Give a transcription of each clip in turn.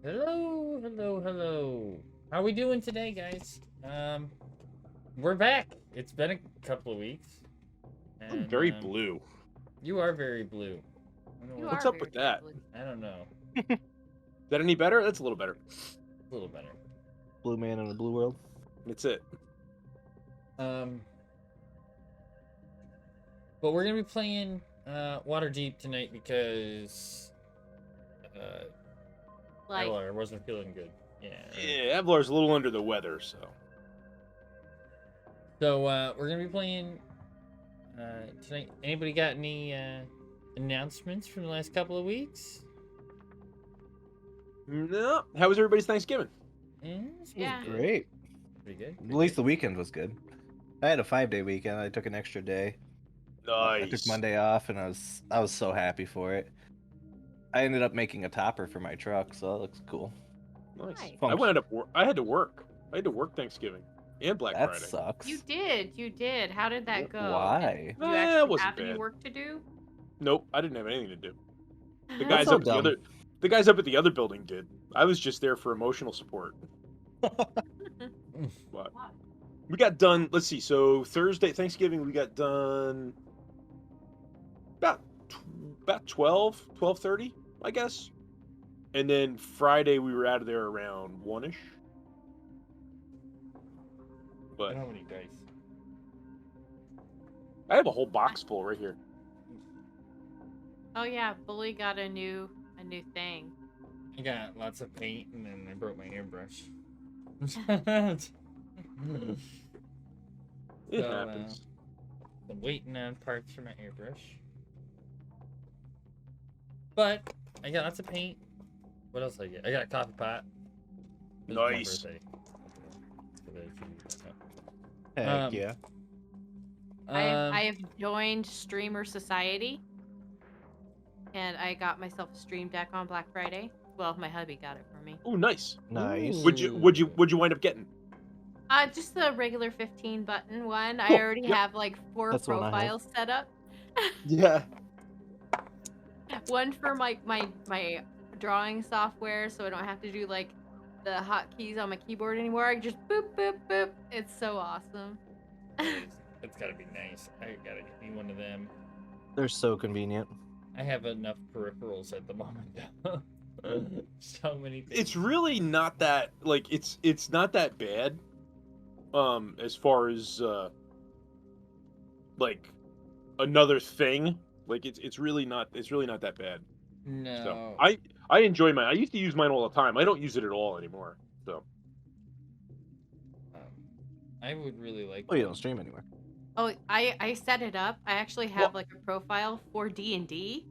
Hello, hello, hello. How we doing today, guys? We're back. It's been a couple of weeks. I'm And, very blue. You are very blue. What's up with that? I don't know. Is that any better? That's a little better. A little better. Blue man in a blue world. That's it. But we're gonna be playing Waterdeep tonight because Elar wasn't feeling good. Yeah, Evlar's a little under the weather, so. So we're gonna be playing tonight. Anybody got any announcements from the last couple of weeks? No. How was everybody's Thanksgiving? Yeah. Great. Pretty good. At least the weekend was good. I had a 5-day weekend. I took an extra day. Nice. I took Monday off, and I was so happy for it. I ended up making a topper for my truck, so that looks cool. Nice. Function. I had to work. I had to work Thanksgiving and Black That Friday. sucks. You did. How did that go? Why? Did you It actually wasn't have any bad. work to do? Nope, I didn't have anything to do. The That's guys so up at the guys up at the other building did. I was just there for emotional support. But we got done. Let's see. So Thursday, Thanksgiving, we got done about 12:30, I guess. And then Friday we were out of there around 1-ish. But How many dice? I have a whole box full right here. Oh yeah, Bully got a new thing. I got lots of paint, and then I broke my airbrush. It So, happens. I'm waiting on parts for my airbrush. But I got lots of paint. What else did I get? I got a coffee pot. It was my Nice. birthday. Heck yeah. I have joined Streamer Society, and I got myself a stream deck on Black Friday. Well, my hubby got it for me. Oh, nice. Nice. What'd you wind up getting? Just the regular 15 button one. Cool. I already Yep. have like 4 That's what I have. profiles set up. Yeah. One for my drawing software, so I don't have to do like the hotkeys on my keyboard anymore. I can just boop boop boop. It's so awesome. It's gotta be nice. I gotta get me one of them. They're so convenient. I have enough peripherals at the moment. So many things. It's really not that it's not that bad. As far as like another thing, like it's really not that bad. No. So I enjoy mine. I used to use mine all the time. I don't use it at all anymore. So I would really like. Oh, you don't stream anywhere. Oh, I set it up. I actually have like a profile for D&D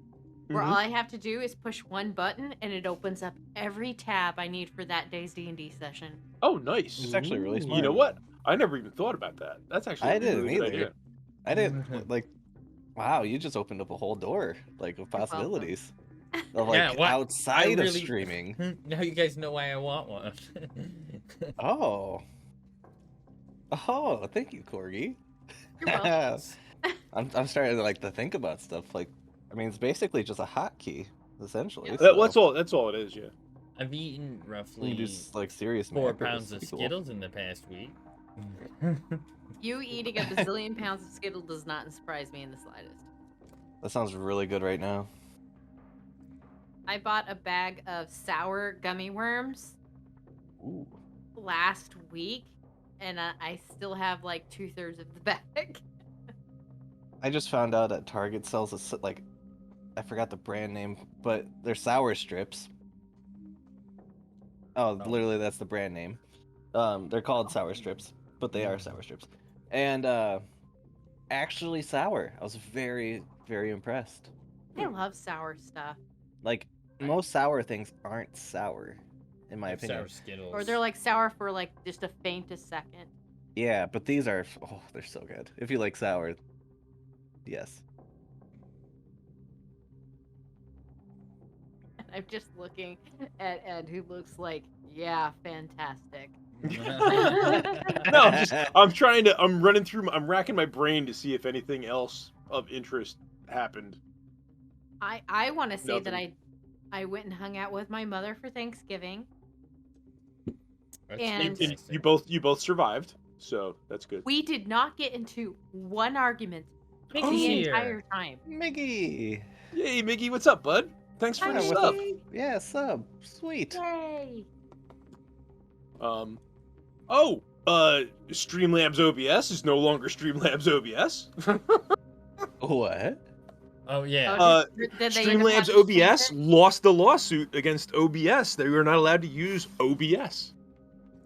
where all I have to do is push one button and it opens up every tab I need for that day's D&D session. Oh, nice. It's actually really smart. You know what? I never even thought about that. That's actually I didn't really good either. idea. I didn't like. Wow, you just opened up a whole door like of possibilities. Of like Yeah, what? outside I of really- streaming. Now you guys know why I want one. Oh. Oh, thank you, Corgi. You're welcome. I'm starting to like to think about stuff. Like, I mean, it's basically just a hotkey, essentially. Yeah. so That's all it is. Yeah. I've eaten you roughly can do like serious 4 macros. pounds of Pretty cool. Skittles in the past week. You eating a bazillion pounds of Skittle does not surprise me in the slightest. That sounds really good right now. I bought a bag of sour gummy worms Ooh. last week, and I still have like 2/3 of the bag. I just found out that Target sells like, I forgot the brand name, but they're sour strips. Oh, literally, that's the brand name. They're called sour strips, but they are sour strips, and actually sour. I was very, very impressed. I love sour stuff. Like most sour things aren't sour, in my opinion. Sour Skittles. Or they're like sour for like just a faintest second. Yeah, but these are they're so good. If you like sour, yes. And I'm just looking at Ed, who looks like, yeah, fantastic. No, I'm racking my brain to see if anything else of interest happened. I want to say that Nothing. I went and hung out with my mother for Thanksgiving. That's And- And fantastic. you both survived, so that's good. We did not get into one argument Mickey's the here. entire time. Miggy. Yay, Miggy, what's up, bud? Thanks for Hi, the what's sub. Mickey. Yeah, sub. Sweet. Yay! Streamlabs OBS is no longer Streamlabs OBS. What? Oh yeah. Oh, did they end up Streamlabs having to change OBS it? lost the lawsuit against OBS. They were not allowed to use OBS.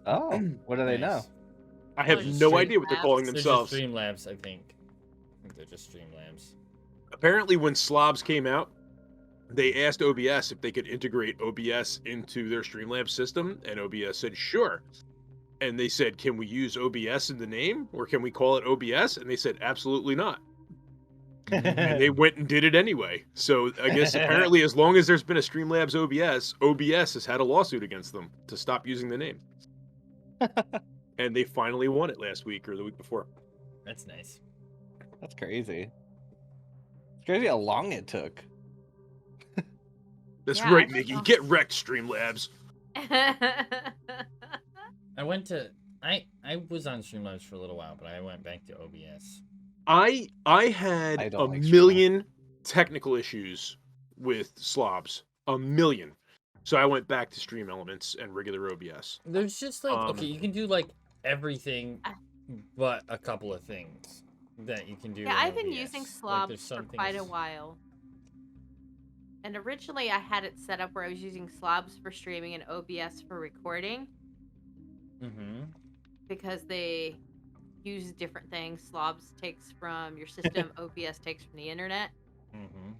Oh, what do they know? Nice. I have Oh, just no idea what they're Streamlabs. calling They're themselves. just Streamlabs, I think. I think they're just Streamlabs. Apparently, when Slobs came out, they asked OBS if they could integrate OBS into their Streamlabs system, and OBS said sure. And they said, "Can we use OBS in the name, or can we call it OBS?" And they said, "Absolutely not." And they went and did it anyway. So I guess apparently, as long as there's been a Streamlabs OBS has had a lawsuit against them to stop using the name. And they finally won it last week or the week before. That's nice. That's crazy. It's crazy how long it took. That's Yeah, right, I Mickey. know. Get wrecked, Streamlabs. I went to I was on Streamlabs for a little while, but I went back to OBS. I had I a don't like million technical issues with Slobs. A million. So I went back to Stream Elements and regular OBS. There's just like Um, okay, you can do like everything but a couple of things that you can do. Yeah, in I've been OBS. using Like, Slobs there's for some quite a things- while. And originally I had it set up where I was using Slobs for streaming and OBS for recording Mhm. because they use different things. Slobs takes from your system, OBS takes from the internet. Mhm.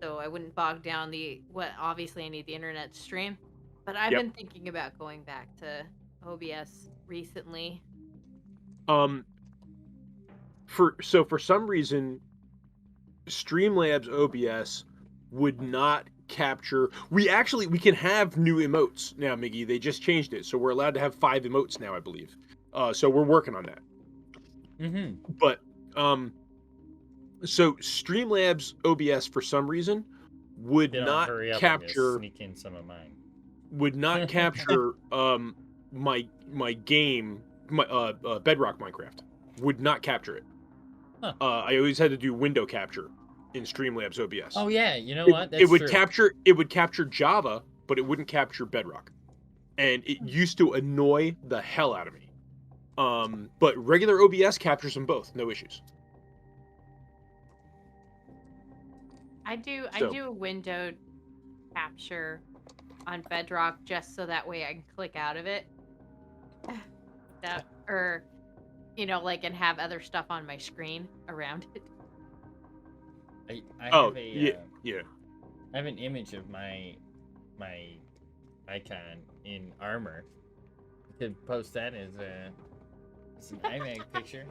So I wouldn't bog down what obviously I need the internet to stream. But I've Yep. been thinking about going back to OBS recently. For some reason, Streamlabs OBS would not capture. We can have new emotes now, Miggy. They just changed it, so we're allowed to have 5 emotes now, I believe. So we're working on that. Mhm. But so Streamlabs OBS for some reason would They don't not hurry up. I'm gonna capture sneak in some of mine. my game, my Bedrock Minecraft would not capture it. Huh. I always had to do window capture in Streamlabs OBS. Oh yeah, you know It- what? That's it would true. capture Java, but it wouldn't capture Bedrock, and it used to annoy the hell out of me. But regular OBS captures them both, no issues. I do So- a windowed capture on Bedrock just so that way I can click out of it. That or like and have other stuff on my screen around it. I Oh have a yeah. I have an image of my icon in armor. You could post that as an iMag picture.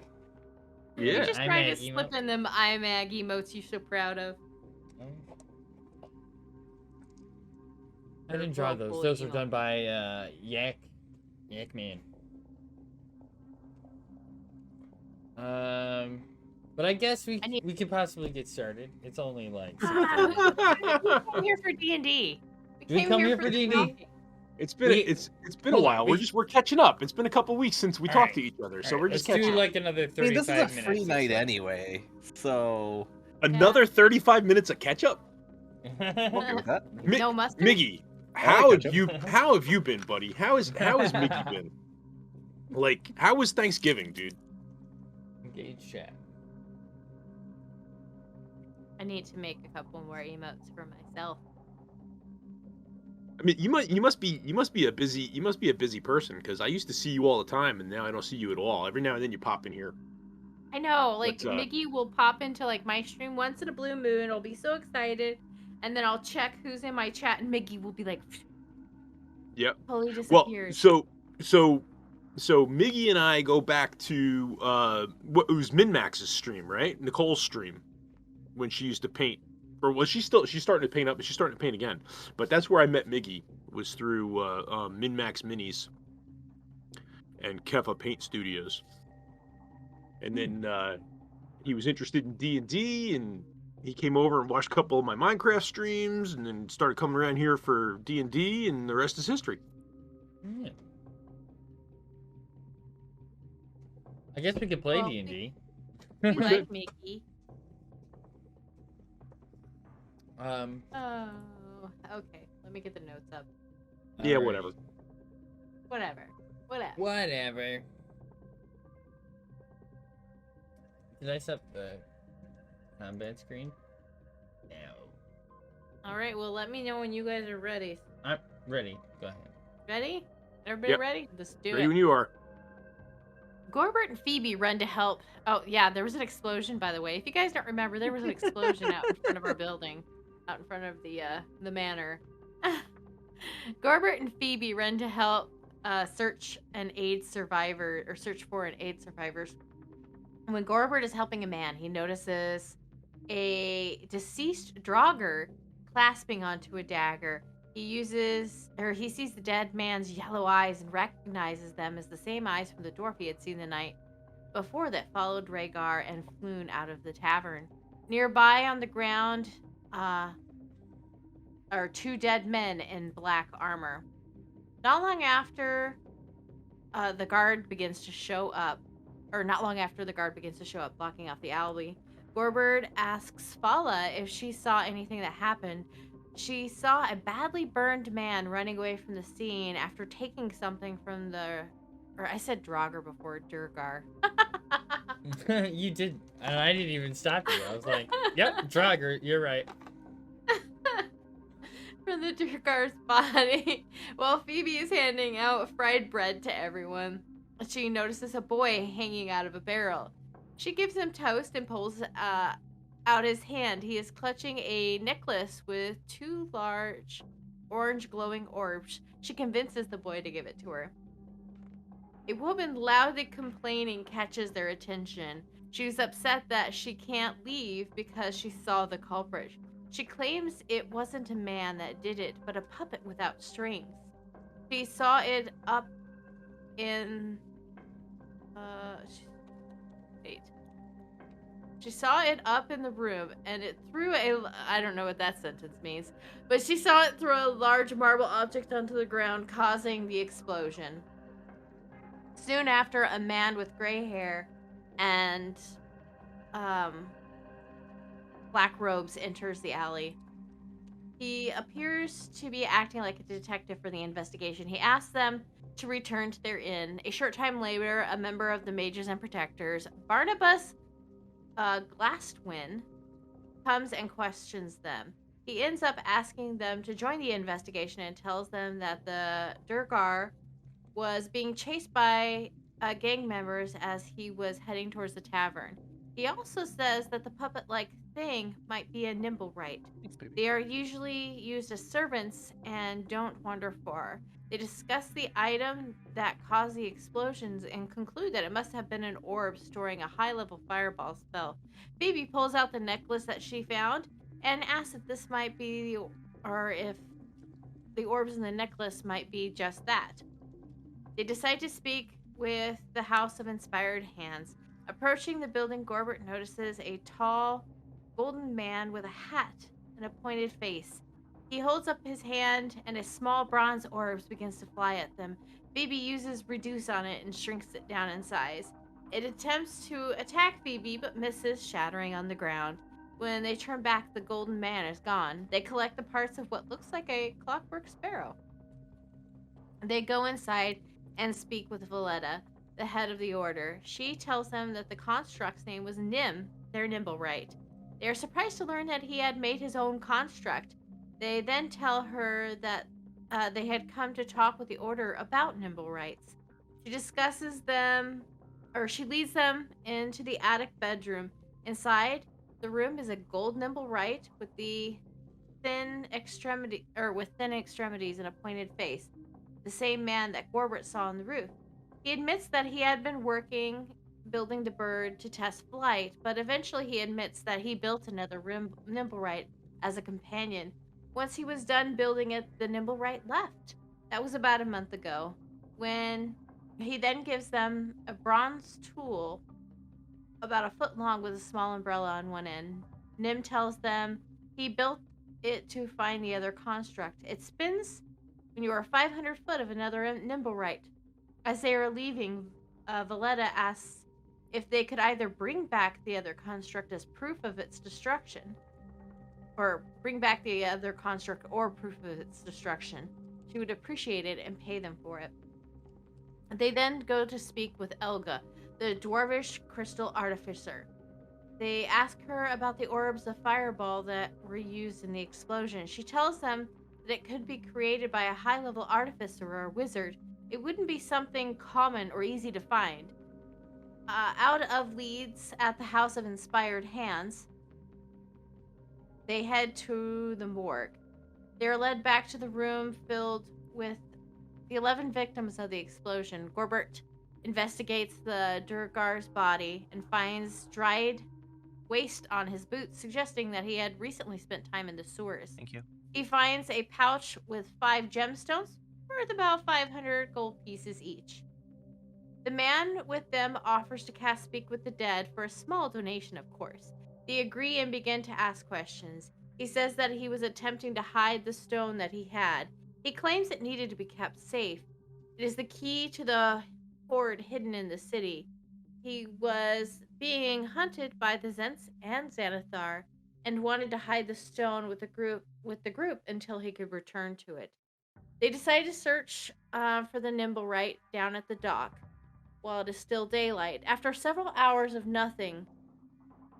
Yeah. You're just trying to iMag slip emote. in them iMag emotes you're so proud of. I didn't draw those. Those were done by Yak Man. But I guess we could possibly get started. It's only like. We came here for D&D. We come here for D&D. It's been it's been a hold on, while. We're catching up. It's been a couple weeks since we talked to each other, so we're just Let's catching do up. like another 35 I mean, this is a minutes. free or night so. anyway, so Another 35 minutes of catch up. I'm okay with that. No mustard? Miggy, I like how have you been, buddy? How has Miggy been? Like, how was Thanksgiving, dude? Engage chat. I need to make a couple more emotes for myself. I mean, you must be a busy person, because I used to see you all the time, and now I don't see you at all. Every now and then you pop in here. I know, like What's up? Mickey will pop into like my stream once in a blue moon. I'll be so excited, and then I'll check who's in my chat, and Mickey will be like, Yep. totally Well, disappears. so Miggy and I go back to it was MinMax's stream, right? Nicole's stream, when she used to paint, or was she's starting to paint up, but she's starting to paint again. But that's where I met Miggy, was through MinMax Minis and Kefa Paint Studios. And then he was interested in D&D, and he came over and watched a couple of my Minecraft streams, and then started coming around here for D&D, and the rest is history. Yeah. I guess we could play Well, D&D. We We like could. Mickey. Um, Oh, okay. Let me get the notes up. Yeah, alright. whatever. Whatever. Whatever. Did I set the combat screen? No. All right. Well, let me know when you guys are ready. I'm ready. Go ahead. Ready? Everybody Yep. ready? Let's do Ready it. when you are. Gorbert and Phoebe run to help. Oh, yeah, there was an explosion, by the way. If you guys don't remember, there was an explosion out in front of our building, out in front of the manor. Gorbert and Phoebe run to help search for an AIDS survivors. When Gorbert is helping a man, he notices a deceased Draugr clasping onto a dagger. He sees the dead man's yellow eyes and recognizes them as the same eyes from the dwarf he had seen the night before that followed Rhaegar and Floon out of the tavern. Nearby on the ground are two dead men in black armor. Not long after the guard begins to show up, blocking off the alley, Gorbert asks Fala if she saw anything that happened. She saw a badly burned man running away from the scene after taking something from I said Draugr before, Durgar. You did, and I didn't even stop you. I was like, yep, Draugr, you're right. From the Durgar's body. While Phoebe is handing out fried bread to everyone, she notices a boy hanging out of a barrel. She gives him toast and pulls out his hand. He is clutching a necklace with two large orange glowing orbs. She convinces the boy to give it to her. A woman loudly complaining catches their attention. She's upset that she can't leave because she saw the culprit. She claims it wasn't a man that did it, but a puppet without strings. She saw it up in She saw it up in the room, and it threw I don't know what that sentence means, but she saw it throw a large marble object onto the ground, causing the explosion. Soon after, a man with gray hair and black robes enters the alley. He appears to be acting like a detective for the investigation. He asks them to return to their inn. A short time later, a member of the Mages and Protectors, Barnabas Glastwin, comes and questions them. He ends up asking them to join the investigation and tells them that the Durgar was being chased by gang members as he was heading towards the tavern. He also says that the puppet-like thing might be a Nimblewright. They are usually used as servants and don't wander far. They discuss the item that caused the explosions and conclude that it must have been an orb storing a high-level fireball spell. Phoebe pulls out the necklace that she found and asks if this might be if the orbs in the necklace might be just that. They decide to speak with the House of Inspired Hands. Approaching the building, Gorbert notices a tall, golden man with a hat and a pointed face. He holds up his hand, and a small bronze orb begins to fly at them. Phoebe uses Reduce on it and shrinks it down in size. It attempts to attack Phoebe, but misses, shattering on the ground. When they turn back, the golden man is gone. They collect the parts of what looks like a clockwork sparrow. They go inside and speak with Valletta, the head of the order. She tells them that the construct's name was Nim, their Nimblewright. They are surprised to learn that he had made his own construct. They then tell her that they had come to talk with the order about Nimblewrights. She leads them into the attic bedroom. Inside the room is a gold Nimblewright with thin extremities and a pointed face. The same man that Gorbert saw on the roof. He admits that he had been working building the bird to test flight, but eventually he admits that he built another Nimblewright as a companion. Once he was done building it, the Nimblewright left. That was about a month ago. When he then gives them a bronze tool about a foot long with a small umbrella on one end. Nim tells them he built it to find the other construct. It spins when you are 500 foot of another Nimblewright. As they are leaving, Valletta asks if they could either bring back the other construct as proof of its destruction, or bring back the other construct or proof of its destruction. She would appreciate it and pay them for it. They then go to speak with Elga, the dwarvish crystal artificer. They ask her about the orbs of fireball that were used in the explosion. She tells them that it could be created by a high-level artificer or a wizard. It wouldn't be something common or easy to find. Out of Leeds at the House of Inspired Hands, they head to the morgue. They are led back to the room filled with the 11 victims of the explosion. Gorbert investigates the Durgar's body and finds dried waste on his boots, suggesting that he had recently spent time in the sewers. Thank you. He finds a pouch with 5 gemstones, worth about 500 gold pieces each. The man with them offers to cast Speak with the Dead for a small donation, of course. They agree and begin to ask questions. He says that he was attempting to hide the stone that he had. He claims it needed to be kept safe. It is the key to the hoard hidden in the city. He was being hunted by the Zents and Xanathar and wanted to hide the stone with the group until he could return to it. They decide to search for the Nimblewright down at the dock while it is still daylight. After several hours of nothing,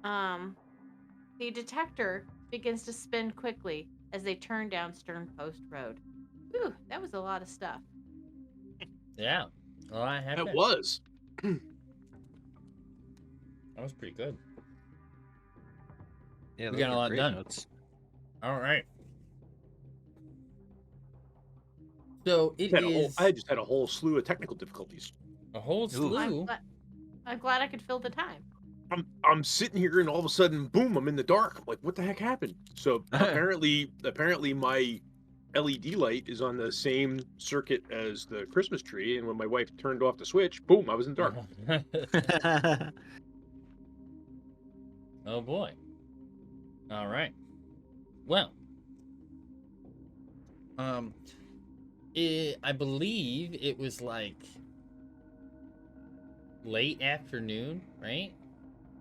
the detector begins to spin quickly as they turn down Stern Post Road. Whew, that was a lot of stuff. Yeah. Well, I have It was. That was pretty good. Yeah, We those got a were lot great done. notes. All right. So it is I just had a whole slew of technical difficulties. a whole slew. I'm glad I could fill the time. I'm sitting here and all of a sudden, boom! I'm in the dark. I'm like, what the heck happened? So apparently my LED light is on the same circuit as the Christmas tree, and when my wife turned off the switch, boom! I was in the dark. Oh boy. All right. Well. I believe it was like late afternoon, right?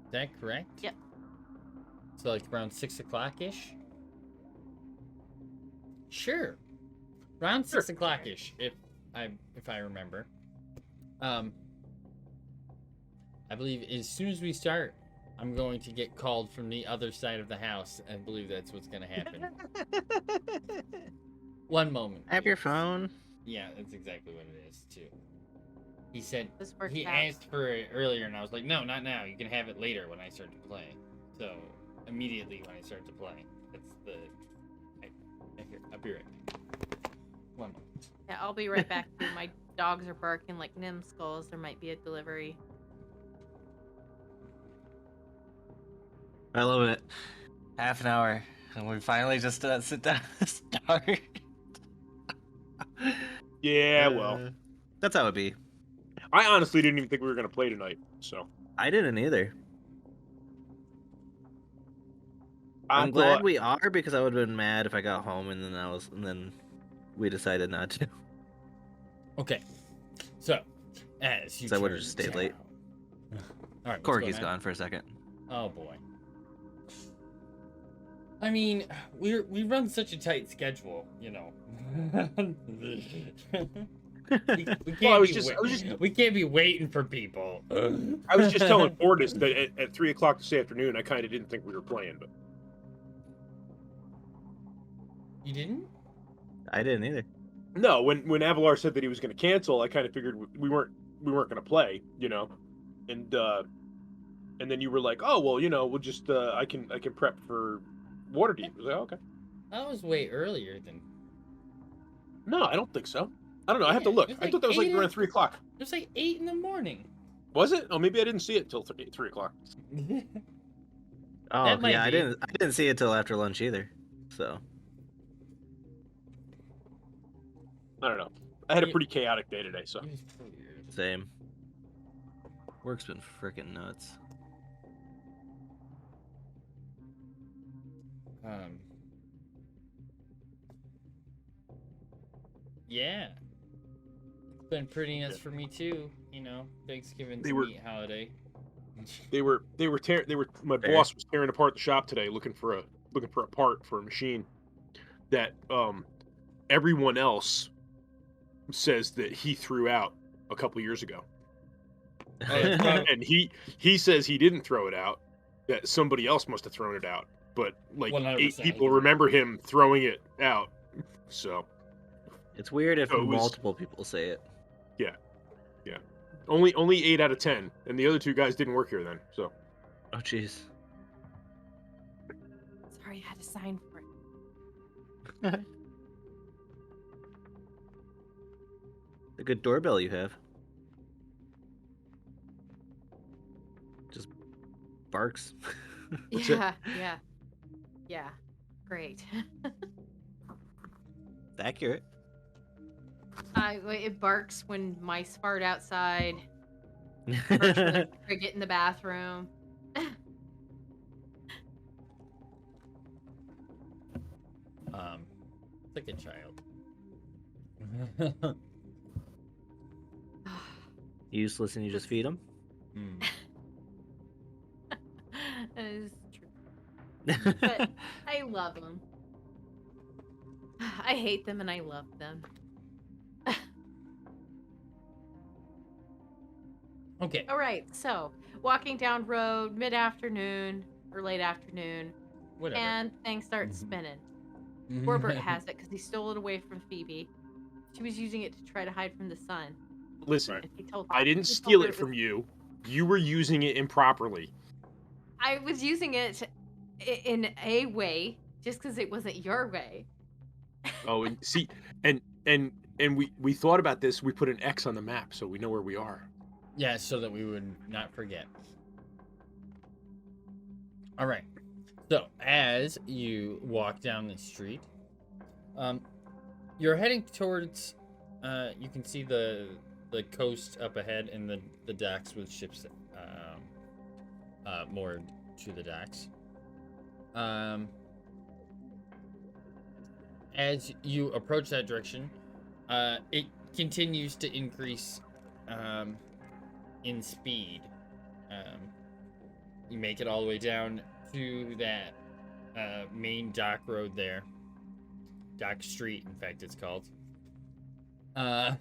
Is that correct? Yep. So like around 6 o'clock-ish? Sure. Around 6 o'clock-ish, if I remember. I believe as soon as we start, I'm going to get called from the other side of the house. I believe that's what's going to happen. One moment. Have your phone. Yeah, that's exactly what it is, too. He said, This worked he out. asked for it earlier, and I was like, no, not now. You can have it later when I start to play. So, immediately when I start to play. That's the... I'll be right back. One moment. Yeah, I'll be right back too. My dogs are barking like Nim skulls. There might be a delivery. I love it. Half an hour, and we finally just sit down and start. Yeah, well, That's how it be. I honestly didn't even think we were gonna play tonight. So I didn't either. I I'm glad thought- we are, because I would have been mad if I got home and then we decided not to. Okay. So, as you So I would've turn just stayed down- late. All right, what's going Corky's on? gone for a second. Oh boy. I mean, we run such a tight schedule, you know. we can't we can't be waiting for people. I was just telling Fortis that at 3 o'clock this afternoon, I kind of didn't think we were playing, but You didn't? I didn't either. no. When Avalar said that he was going to cancel, I kind of figured we weren't going to play, you know, and then you were like, oh well, you know, we'll just I can prep for Waterdeep. I was like, okay. That was way earlier than. No, I don't think so. I don't know. I have to Yeah, look. it was I like thought that was like 8 around 3 o'clock. It was like 8 in the morning. Was it? Oh, maybe I didn't see it till 3 o'clock. Oh That might yeah, I be. didn't see it till after lunch either. So I don't know. I had a Yeah. pretty chaotic day today, so. It was weird. same. Work's been freaking nuts. Yeah. It's been pretty nice for me too. You know, Thanksgiving's They a were- neat holiday. My Fair. boss was tearing apart the shop today, looking for a part for a machine that everyone else says that he threw out a couple years ago. And he says he didn't throw it out, that somebody else must have thrown it out. But like 100%, 8 he people did. remember him throwing it out. So It's weird if So it was- multiple people say it. only 8 out of 10, and the other 2 guys didn't work here then. So Oh, jeez. Sorry, I had to sign for it. A good doorbell you have. Just barks. That's it. Yeah. Great. It's accurate. It barks when mice fart outside. Barks when I get in the bathroom. Like a child. Useless and you just feed them? Mm. That is true. But I love them. I hate them and I love them. Okay. All right, so walking down road mid-afternoon or late afternoon, Whatever. and things start Mhm. spinning. Corbett has it because he stole it away from Phoebe. She was using it to try to hide from the sun. listen, And he told I didn't he told steal her it from was- you. You were using it improperly. I was using it in a way, just because it wasn't your way. Oh, and see, and we thought about this. We put an X on the map so we know where we are. Yeah, so that we would not forget. All right. So as you walk down the street, you're heading towards. You can see the coast up ahead and the docks with ships moored to the docks. As you approach that direction, it continues to increase in speed. You make it all the way down to that main dock road there. Dock Street, in fact, it's called. And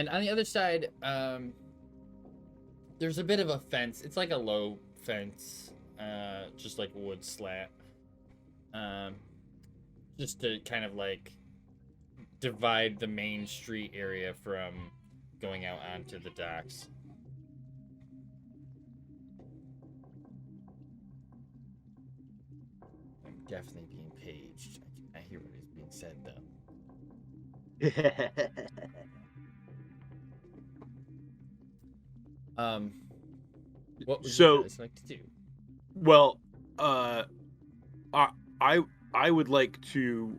on the other side, there's a bit of a fence. It's like a low fence, just like a wood slat. Just to kind of like divide the main street area from going out onto the docks. I'm definitely being paged. I hear what is being said though. What would So- you guys like to do? Well, I would like to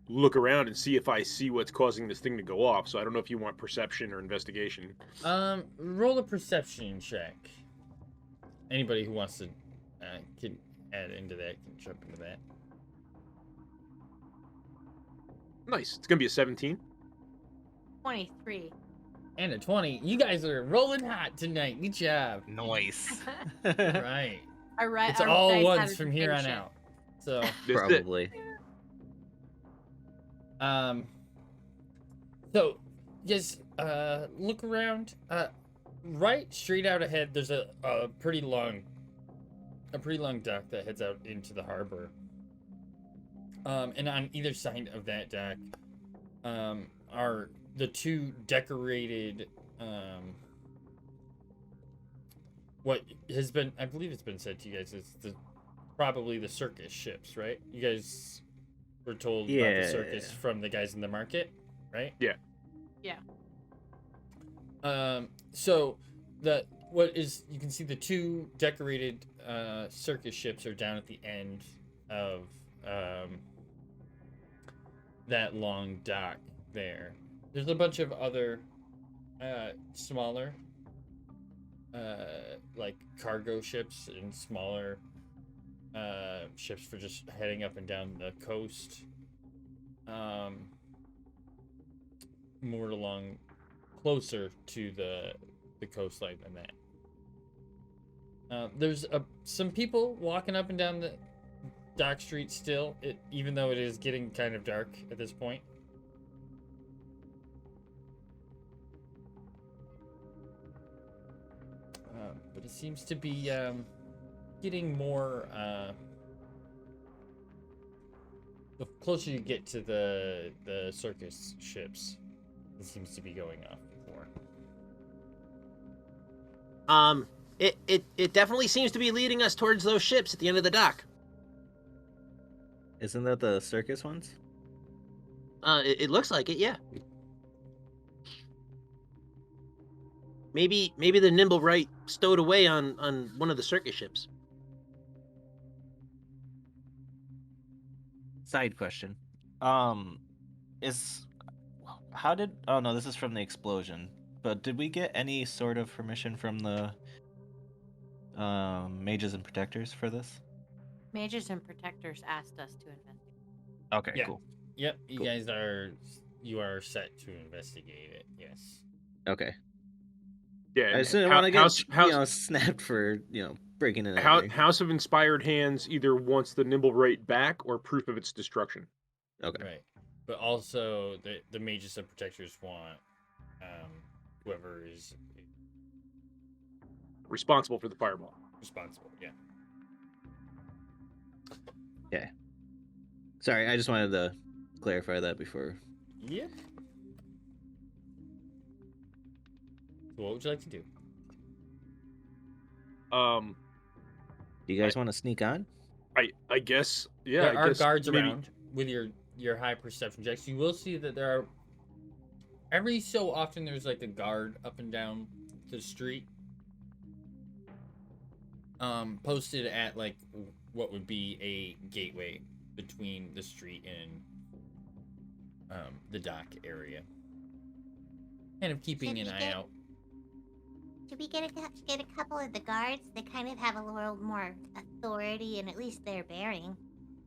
look around and see if I see what's causing this thing to go off. So I don't know if you want perception or investigation. Roll a perception check. Anybody who wants to can add into that, can jump into that. Nice. It's gonna be a 17. 23. And a 20. You guys are rolling hot tonight. Good job. Nice. Right. It's Our all dice ones had from here on education. out. So, That's it. Probably. so just look around. Right straight out ahead, there's a pretty long dock that heads out into the harbor. And on either side of that dock, are the two decorated what has been, I believe it's been said to you guys, is probably the circus ships, right? You guys were told about the circus Yeah. from the guys in the market, right? Yeah. Yeah. So you can see the two decorated circus ships are down at the end of that long dock there. There's a bunch of other smaller like cargo ships and smaller ships for just heading up and down the coast. More along closer to the coastline than that. There's some people walking up and down the dock street still, even though it is getting kind of dark at this point. But it seems to be getting more. The closer you get to the circus ships, it seems to be going off more. It definitely seems to be leading us towards those ships at the end of the dock. Isn't that the circus ones? It looks like it, yeah. Maybe the nimble right stowed away on one of the circus ships. Side question. This is from the explosion. But did we get any sort of permission from the mages and protectors for this? Mages and protectors asked us to investigate. Okay, Yeah. cool. Yep, you Cool. guys are set to investigate it. Yes. Okay. Yeah. I and just didn't want to get snapped for breaking in. House of Inspired Hands either wants the nimble right back or proof of its destruction. Okay. Right. But also the mages and protectors want whoever is Responsible for the fireball. responsible. Yeah. Okay. Sorry, I just wanted to clarify that before. Yeah. So what would you like to do? Um, Do you guys want to sneak on? I guess, yeah. There I are guess guards maybe- around with your high perception checks. You will see that there are every so often there's like a guard up and down the street. Posted at like what would be a gateway between the street and the dock area. Kind of keeping an eye out. Should we get a couple of the guards? They kind of have a little more authority, and at least they're bearing.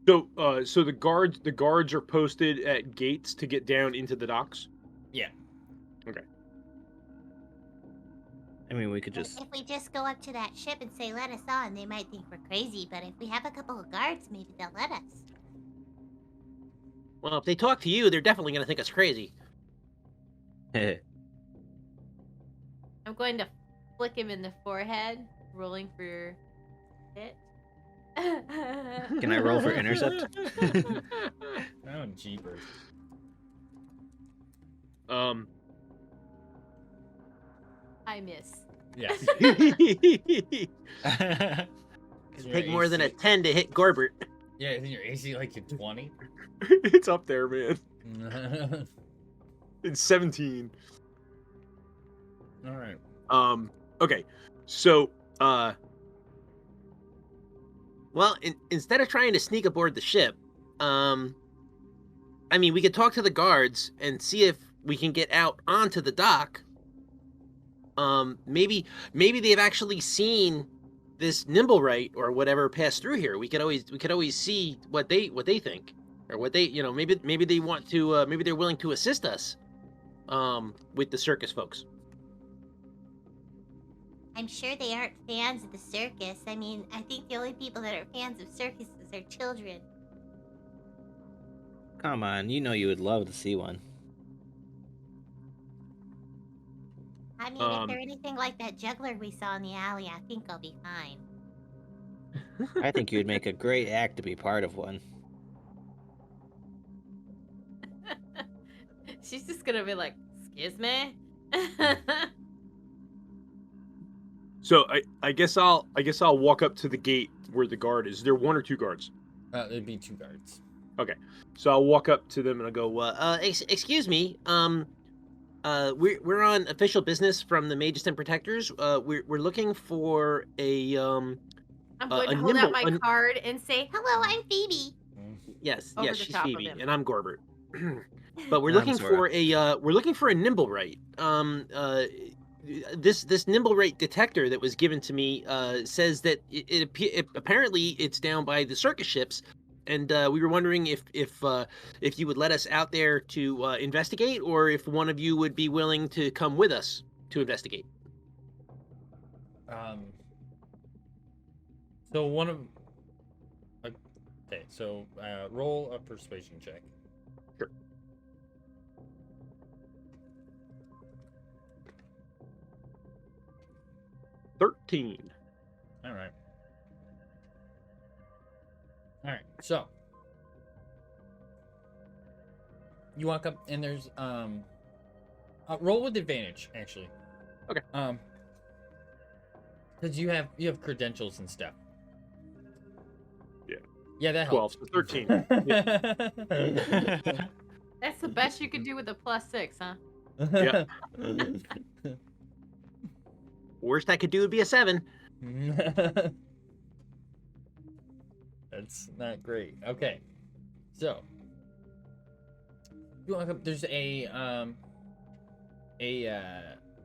So, so the guards are posted at gates to get down into the docks. Yeah. Okay. I mean, we could just. If we just go up to that ship and say, let us on, they might think we're crazy, but if we have a couple of guards, maybe they'll let us. Well, if they talk to you, they're definitely going to think us crazy. I'm going to flick him in the forehead, rolling for hit. Can I roll for intercept? Oh, jeepers. I miss. Yes. It'd Your take more than a AC 10 to hit Gorbert. Yeah, isn't your AC like a 20? It's up there, man. It's 17. Alright. Okay. So, Well, instead of trying to sneak aboard the ship, I mean, we could talk to the guards and see if we can get out onto the dock. Maybe they've actually seen this Nimblewright or whatever pass through here. We could always see what they think, or what they, maybe they want to, maybe they're willing to assist us, with the circus folks. I'm sure they aren't fans of the circus. I mean, I think the only people that are fans of circuses are children. Come on, you know you would love to see one. I mean, if they're anything like that juggler we saw in the alley, I think I'll be fine. I think you would make a great act to be part of one. She's just gonna be like, excuse me? so I guess I'll walk up to the gate where the guard is. Is there one or two guards? There'd be 2 guards. So I'll walk up to them and I'll go, Excuse me, we're on official business from the Mages and Protectors. We're looking for a I'm going to hold out my card and say, Hello, I'm Phoebe. yes, over yes, the she's top of Phoebe, him. and I'm Gorbert. But we're I'm looking Zora. for a Nimblewright. this nimble rate detector that was given to me says that it apparently it's down by the circus ships, and we were wondering if you would let us out there to investigate, or if one of you would be willing to come with us to investigate. So one of. Okay, so roll a persuasion check. Sure. $13. All right. All right. So you walk up and there's roll with advantage actually. Okay. Because you have credentials and stuff. Yeah. Yeah, that 12, helps. so 13. That's the best you could do with a +6, huh? Yeah. Worst I could do would be a 7. That's not great. Okay, so you walk up. There's a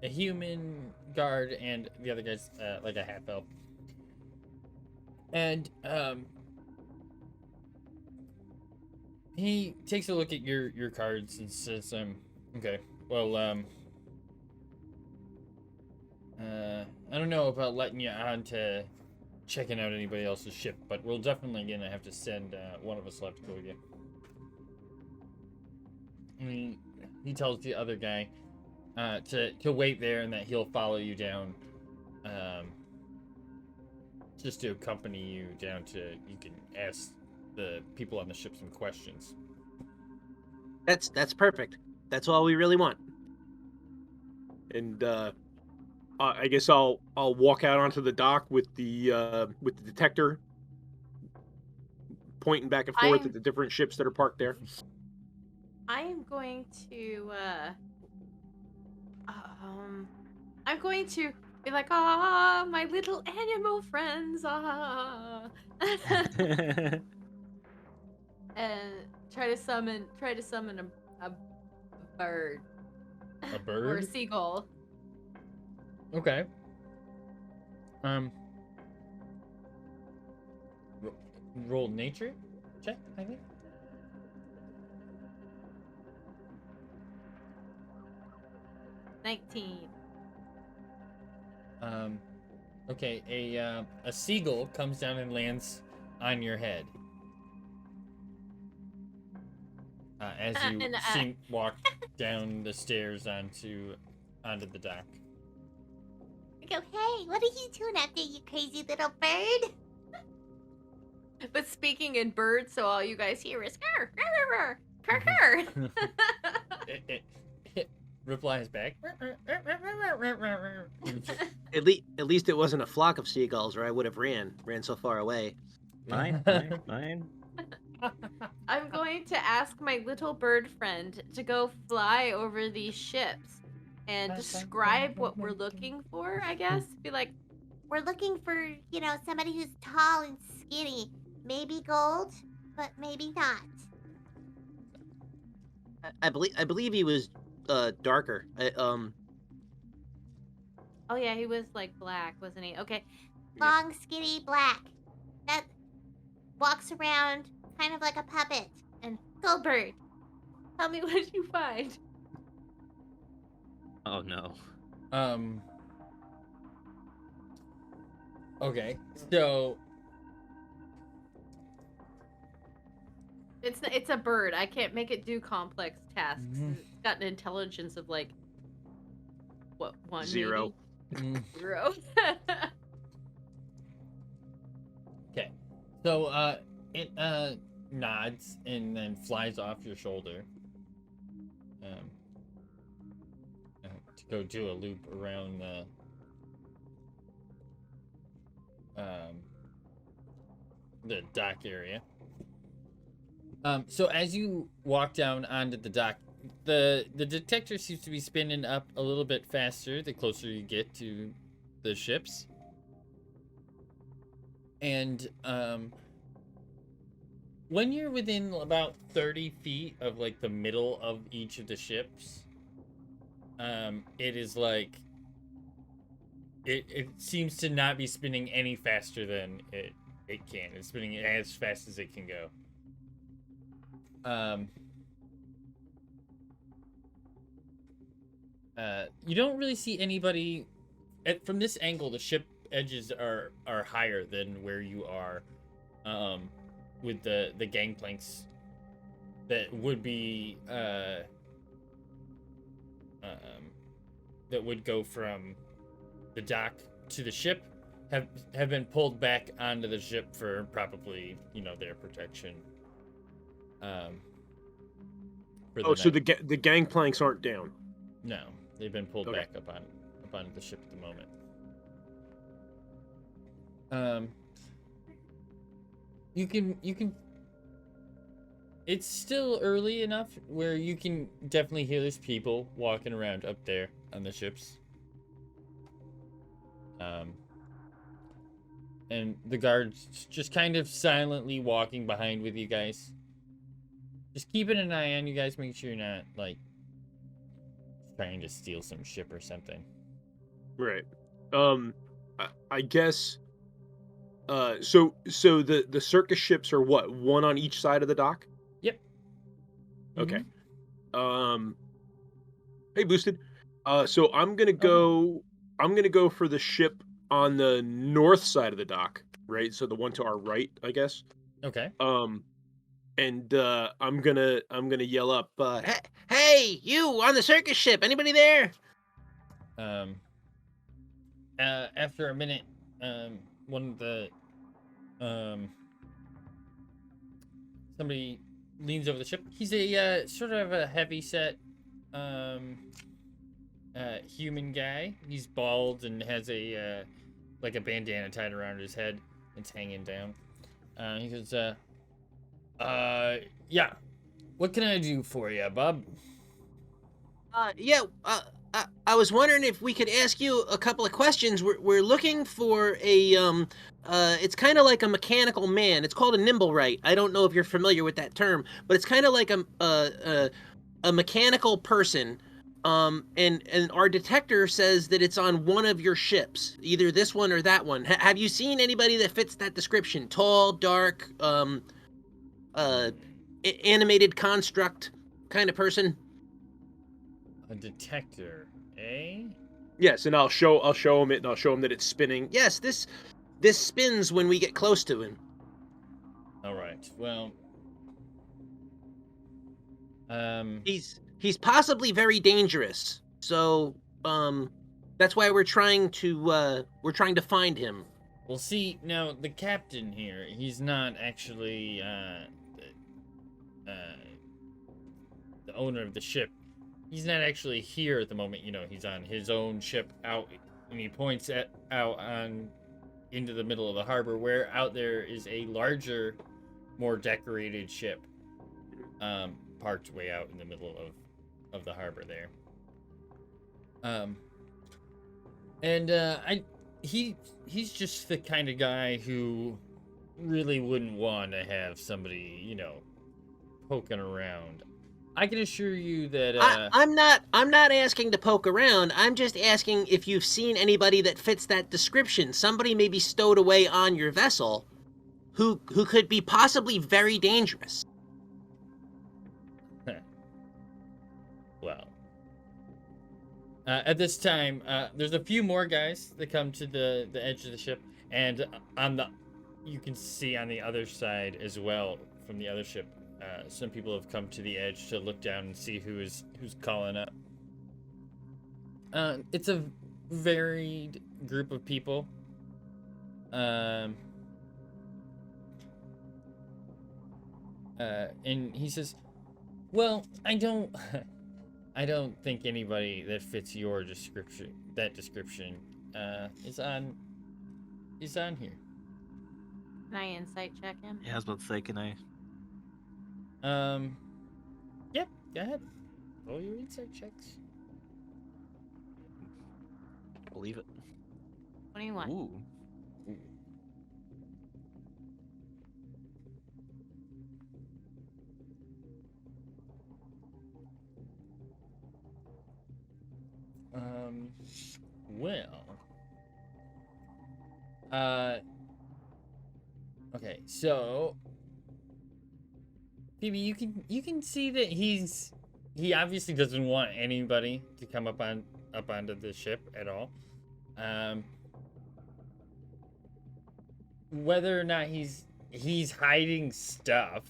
human guard, and the other guy's like a half elf, and he takes a look at your cards and says, okay, well, I don't know about letting you on to checking out anybody else's ship, but we'll definitely gonna have to send one of us left to go with you. And he tells the other guy to wait there and that he'll follow you down, just to accompany you down to, you can ask the people on the ship some questions. That's perfect. That's all we really want. And I guess I'll walk out onto the dock with the detector pointing back and forth at the different ships that are parked there. I am going to I'm going to be like, ah, my little animal friends, ah. And try to summon a bird. A bird? Or a seagull. Okay. Roll nature check, I think. $19. Okay, a seagull comes down and lands on your head. As you walk down the stairs onto the dock. I go, hey, what are you doing up there, you crazy little bird? But speaking in bird, so all you guys hear is "Grr, grr, grr, grr, grr." It replies back. At least it wasn't a flock of seagulls, or I would have ran so far away. Mine. I'm going to ask my little bird friend to go fly over these ships and describe what we're looking for, I guess. Be like, We're looking for, somebody who's tall and skinny. Maybe gold, but maybe not. I believe he was darker. oh yeah, he was like black, wasn't he? Okay. Long, skinny, black. That walks around kind of like a puppet. And gold bird. Tell me what you find. Oh no. Okay, so It's a bird. I can't make it do complex tasks. Mhm. It's got an intelligence of like what, 1? 0. Maybe? 0. okay, so it nods and then flies off your shoulder. To go do a loop around the dock area. So as you walk down onto the dock, the detector seems to be spinning up a little bit faster the closer you get to the ships. And when you're within about 30 feet of like the middle of each of the ships, it is like it seems to not be spinning any faster than it can. It's spinning as fast as it can go. You don't really see anybody from this angle. The ship edges are higher than where you are, with the gangplanks that would be that would go from the dock to the ship have been pulled back onto the ship for probably their protection. Oh, so the gangplanks aren't down. No, they've been pulled Okay. back up onto the ship at the moment. You can. It's still early enough where you can definitely hear there's people walking around up there on the ships. And the guards just kind of silently walking behind with you guys. Just keeping an eye on you guys, making sure you're not like trying to steal some ship or something. Right. I guess. So the circus ships are what? One on each side of the dock? Yep. Okay. Hey, Boosted. So I'm gonna go. I'm gonna go for the ship on the north side of the dock, right? So the one to our right, I guess. Okay. And I'm gonna yell up. Hey, you on the circus ship? Anybody there? After a minute, one of the somebody leans over the ship. He's a sort of a heavy set human guy. He's bald and has a like a bandana tied around his head. It's hanging down. He goes, yeah. What can I do for you, Bob? Yeah. I was wondering if we could ask you a couple of questions. We're looking for a it's kind of like a mechanical man. It's called a nimblewright. I don't know if you're familiar with that term, but it's kind of like a mechanical person. And our detector says that it's on one of your ships, either this one or that one. Have you seen anybody that fits that description? Tall, dark, animated construct kind of person? A detector, eh? Yes, and I'll show him it, and I'll show him that it's spinning. Yes, this spins when we get close to him. All right. Well, He's possibly very dangerous. So, that's why we're trying to find him. Well, see, now the captain here, he's not actually the owner of the ship. He's not actually here at the moment. He's on his own ship out, and he points out on into the middle of the harbor, where out there is a larger, more decorated ship, parked way out in the middle of the harbor there. He's just the kind of guy who really wouldn't want to have somebody, poking around. I can assure you that I'm not asking to poke around. I'm just asking if you've seen anybody that fits that description. Somebody may be stowed away on your vessel who could be possibly very dangerous. Well, at this time, there's a few more guys that come to the edge of the ship, and you can see on the other side as well from the other ship. Some people have come to the edge to look down and see who's calling up. It's a varied group of people. And he says, "Well, I don't think anybody that fits your description is on here." Can I insight check him? Yeah, I was about to say, can I? Yep, go ahead. Roll your insight checks. Believe it. 21. Ooh. Well, Okay, so Phoebe, you can see that he obviously doesn't want anybody to come up onto the ship at all. Whether or not he's hiding stuff,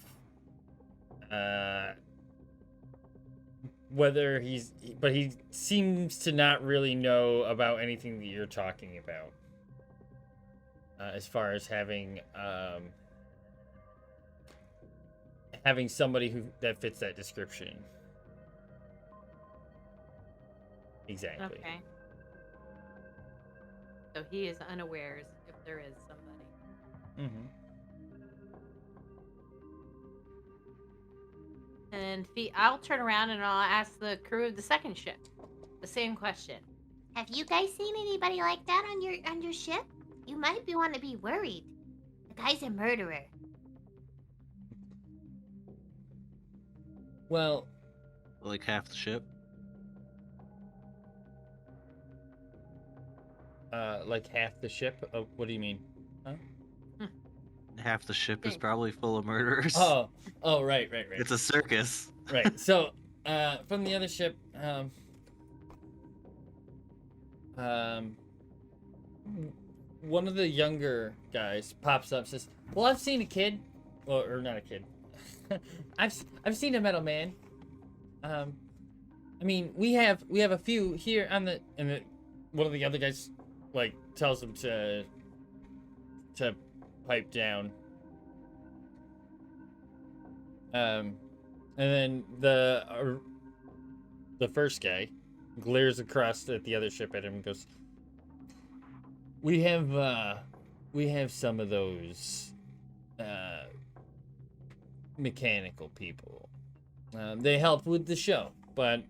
but he seems to not really know about anything that you're talking about, as far as having somebody that fits that description. Exactly. Okay. So he is unawares if there is somebody. Mm-hmm. And I'll turn around and I'll ask the crew of the second ship the same question. Have you guys seen anybody like that on your ship? You might want to be worried. The guy's a murderer. Well, Like half the ship. like half the ship. Oh, what do you mean? Huh? Half the ship is Thanks. probably full of murderers. Oh, right. It's a circus. Right. So, from the other ship, one of the younger guys pops up, says, "Well, I've seen a kid, well, or not a kid. I've seen a metal man. I mean, we have a few here on the." And one of the other guys, like, tells him to pipe down. And then the first guy glares across at the other ship at him and goes, we have some of those mechanical people. They help with the show, but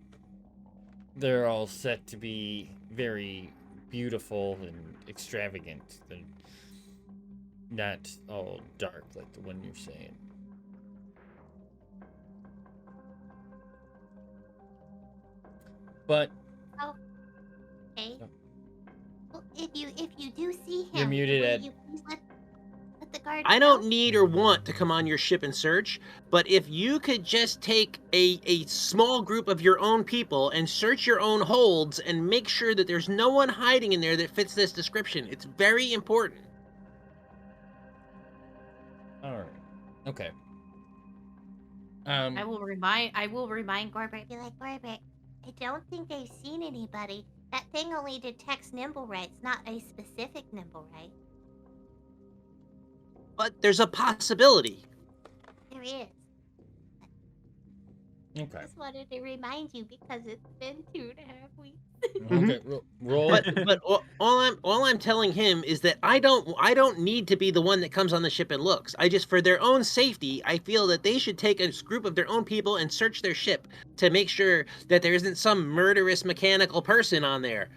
they're all set to be very beautiful and extravagant. They're not all dark like the one you're saying. But Okay. Well, if you do see him, You're muted, will Ed. you please let the guard I know? don't need or want to come on your ship and search, but if you could just take a small group of your own people and search your own holds and make sure that there's no one hiding in there that fits this description. It's very important. all right, okay. I will remind Gorbert. Be like, Gorbert, I don't think they've seen anybody. That thing only detects nimble rights, not a specific nimble right. But there's a possibility. There is. Okay. Just wanted to remind you because it's been 2.5 weeks. Okay. Roll. But all I'm telling him is that I don't need to be the one that comes on the ship and looks. I just, for their own safety, I feel that they should take a group of their own people and search their ship to make sure that there isn't some murderous mechanical person on there.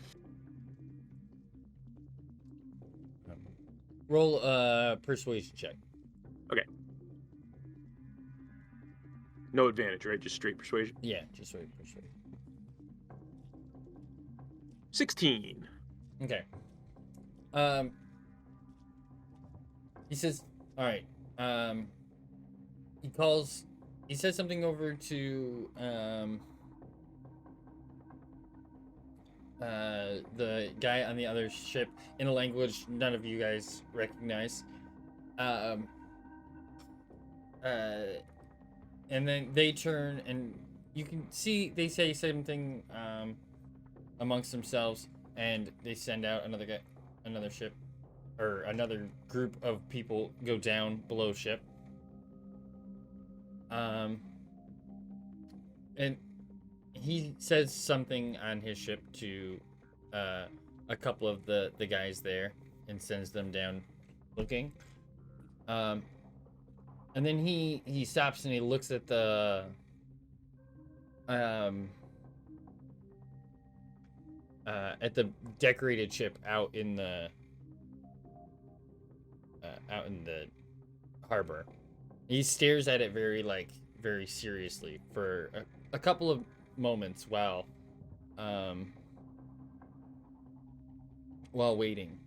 Roll a persuasion check. No advantage, right? Just straight persuasion. Yeah, just wait. Persuade. 16. Okay. He says, all right. He says something over to the guy on the other ship in a language none of you guys recognize. And then they turn and you can see they say something amongst themselves, and they send out another ship, or another group of people go down below ship. And he says something on his ship to a couple of the guys there and sends them down looking. And then he stops and he looks at the decorated ship out in the harbor. He stares at it very seriously for a couple of moments while waiting.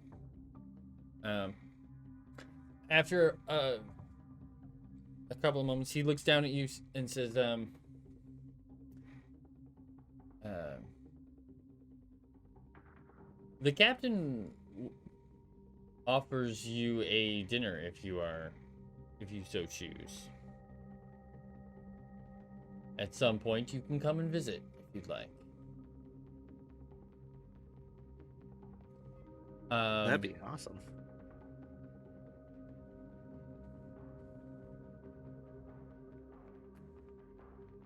After a couple of moments, he looks down at you and says, the captain offers you a dinner if you so choose. At some point, you can come and visit if you'd like. That'd be awesome.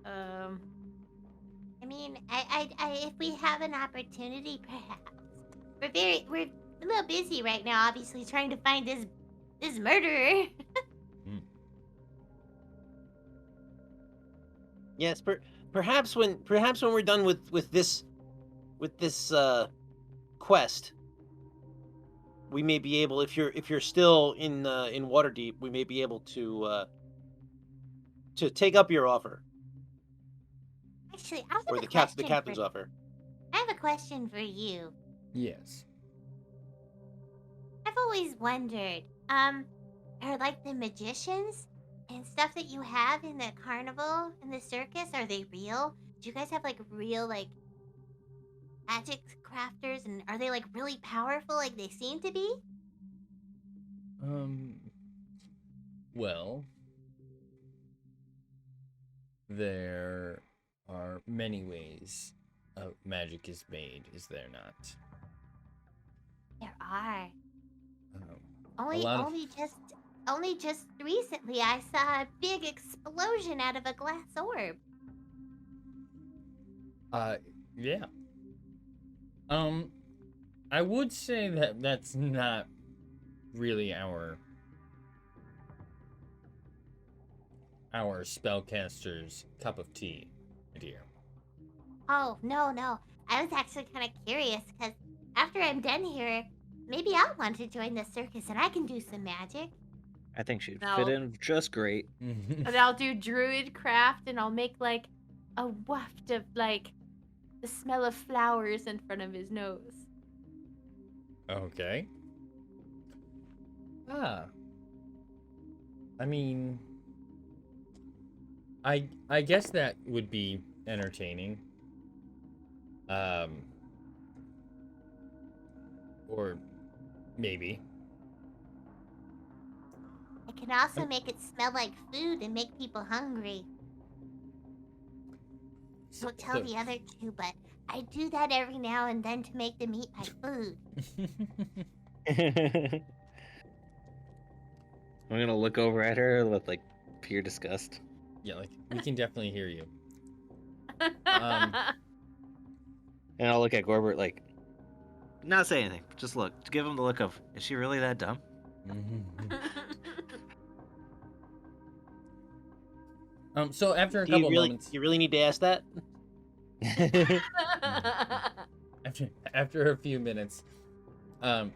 I mean, if we have an opportunity, perhaps. We're a little busy right now, obviously, trying to find this murderer. Yes, perhaps when we're done with this quest, we may be able, if you're still in Waterdeep, we may be able to take up your offer, Actually, I have or a the question captain's for, offer. I have a question for you. Yes. I've always wondered, are like the magicians and stuff that you have in the carnival and the circus, are they real? Do you guys have like real like magic crafters, and are they like really powerful like they seem to be? Well, there are many ways magic is made, is there not? There are. A lot of- Only just recently I saw a big explosion out of a glass orb. Yeah. I would say that that's not really our spellcaster's cup of tea, my dear. Oh, no. I was actually kind of curious, because after I'm done here, maybe I'll want to join the circus and I can do some magic. I think she'd No. fit in just great. And I'll do druid craft, and I'll make like a waft of like the smell of flowers in front of his nose. Okay. I mean, I guess that would be entertaining. Or maybe. I can also make it smell like food and make people hungry. Don't tell the other two, but I do that every now and then to make them eat my food. I'm gonna look over at her with like pure disgust. Yeah, like we can definitely hear you. And I'll look at Gorbert like, not say anything. Just look. Just give him the look of, is she really that dumb? So after a Do you couple really, moments, you really need to ask that? after a few minutes, the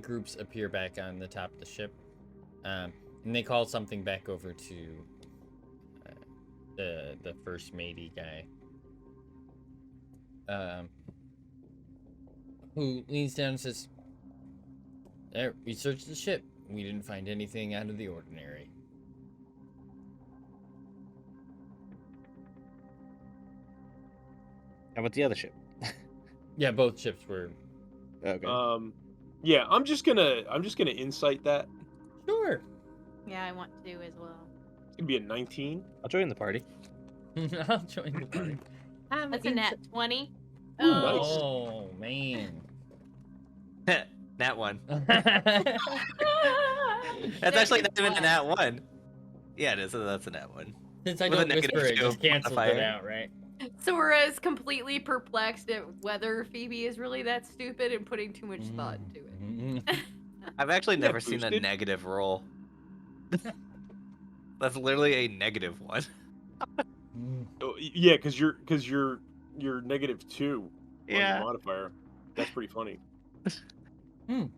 groups appear back on the top of the ship, and they call something back over to the first matey guy, who leans down and says, "There, we searched the ship. We didn't find anything out of the ordinary." How about the other ship? Yeah, both ships were. Okay. Yeah, I'm just gonna insight that. Sure. Yeah, I want to as well. It's gonna be a 19. I'll join the party. I'll join the party. That's a nat 20. Ooh, nice. Oh man. Nat 1. That's That's actually not even a nat 1. Yeah, it is. That's a nat 1. Since I With a don't whisper, it -2 just cancels it modifier. out, right? Sora is completely perplexed at whether Phoebe is really that stupid and putting too much thought into it. I've actually Yeah, never seen a boosted. negative roll. That's literally a -1. Oh, yeah, because you're -2 on Yeah. the modifier. That's pretty funny. I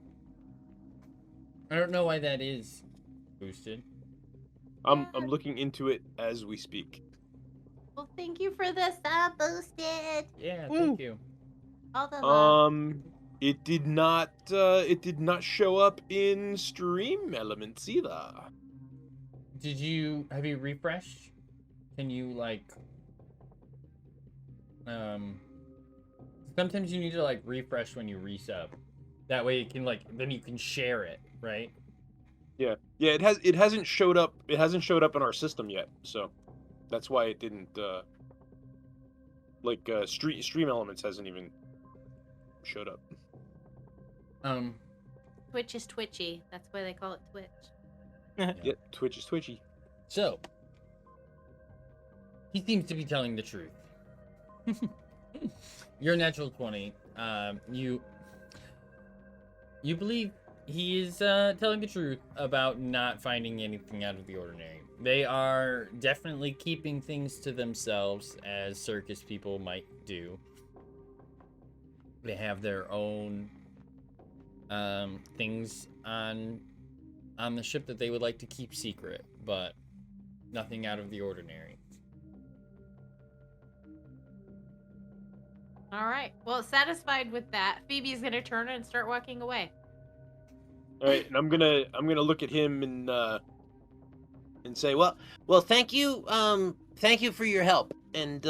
don't know why that is boosted. I'm looking into it as we speak. Well, thank you for this. Boosted. Yeah, Woo. thank you. All the love. It did not. It did not show up in stream elements either. Have you refreshed? Can you like sometimes you need to like refresh when you resub. That way it can like then you can share it, right? Yeah. It hasn't showed up. It hasn't showed up in our system yet. So that's why it didn't. Stream elements hasn't even showed up. Twitch is twitchy. That's why they call it Twitch. Yeah, Twitch is twitchy. So he seems to be telling the truth. You're a natural 20. You believe he is telling the truth about not finding anything out of the ordinary. They are definitely keeping things to themselves, as circus people might do. They have their own things on the ship that they would like to keep secret, but nothing out of the ordinary. All right. Well, satisfied with that, Phoebe's gonna turn and start walking away. All right, and I'm gonna look at him and say, Well, thank you for your help. And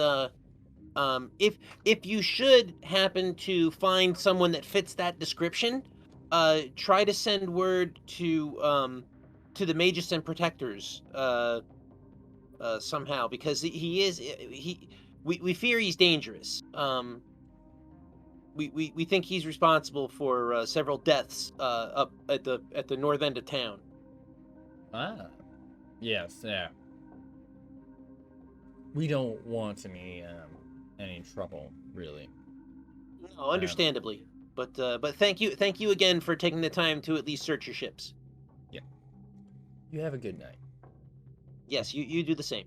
if you should happen to find someone that fits that description, try to send word to the Magus and Protectors somehow, because we fear he's dangerous. We think he's responsible for several deaths up at the north end of town. Ah, yes, yeah. We don't want any trouble, really. No, understandably. But thank you again for taking the time to at least search your ships. Yeah. You have a good night. Yes, you do the same.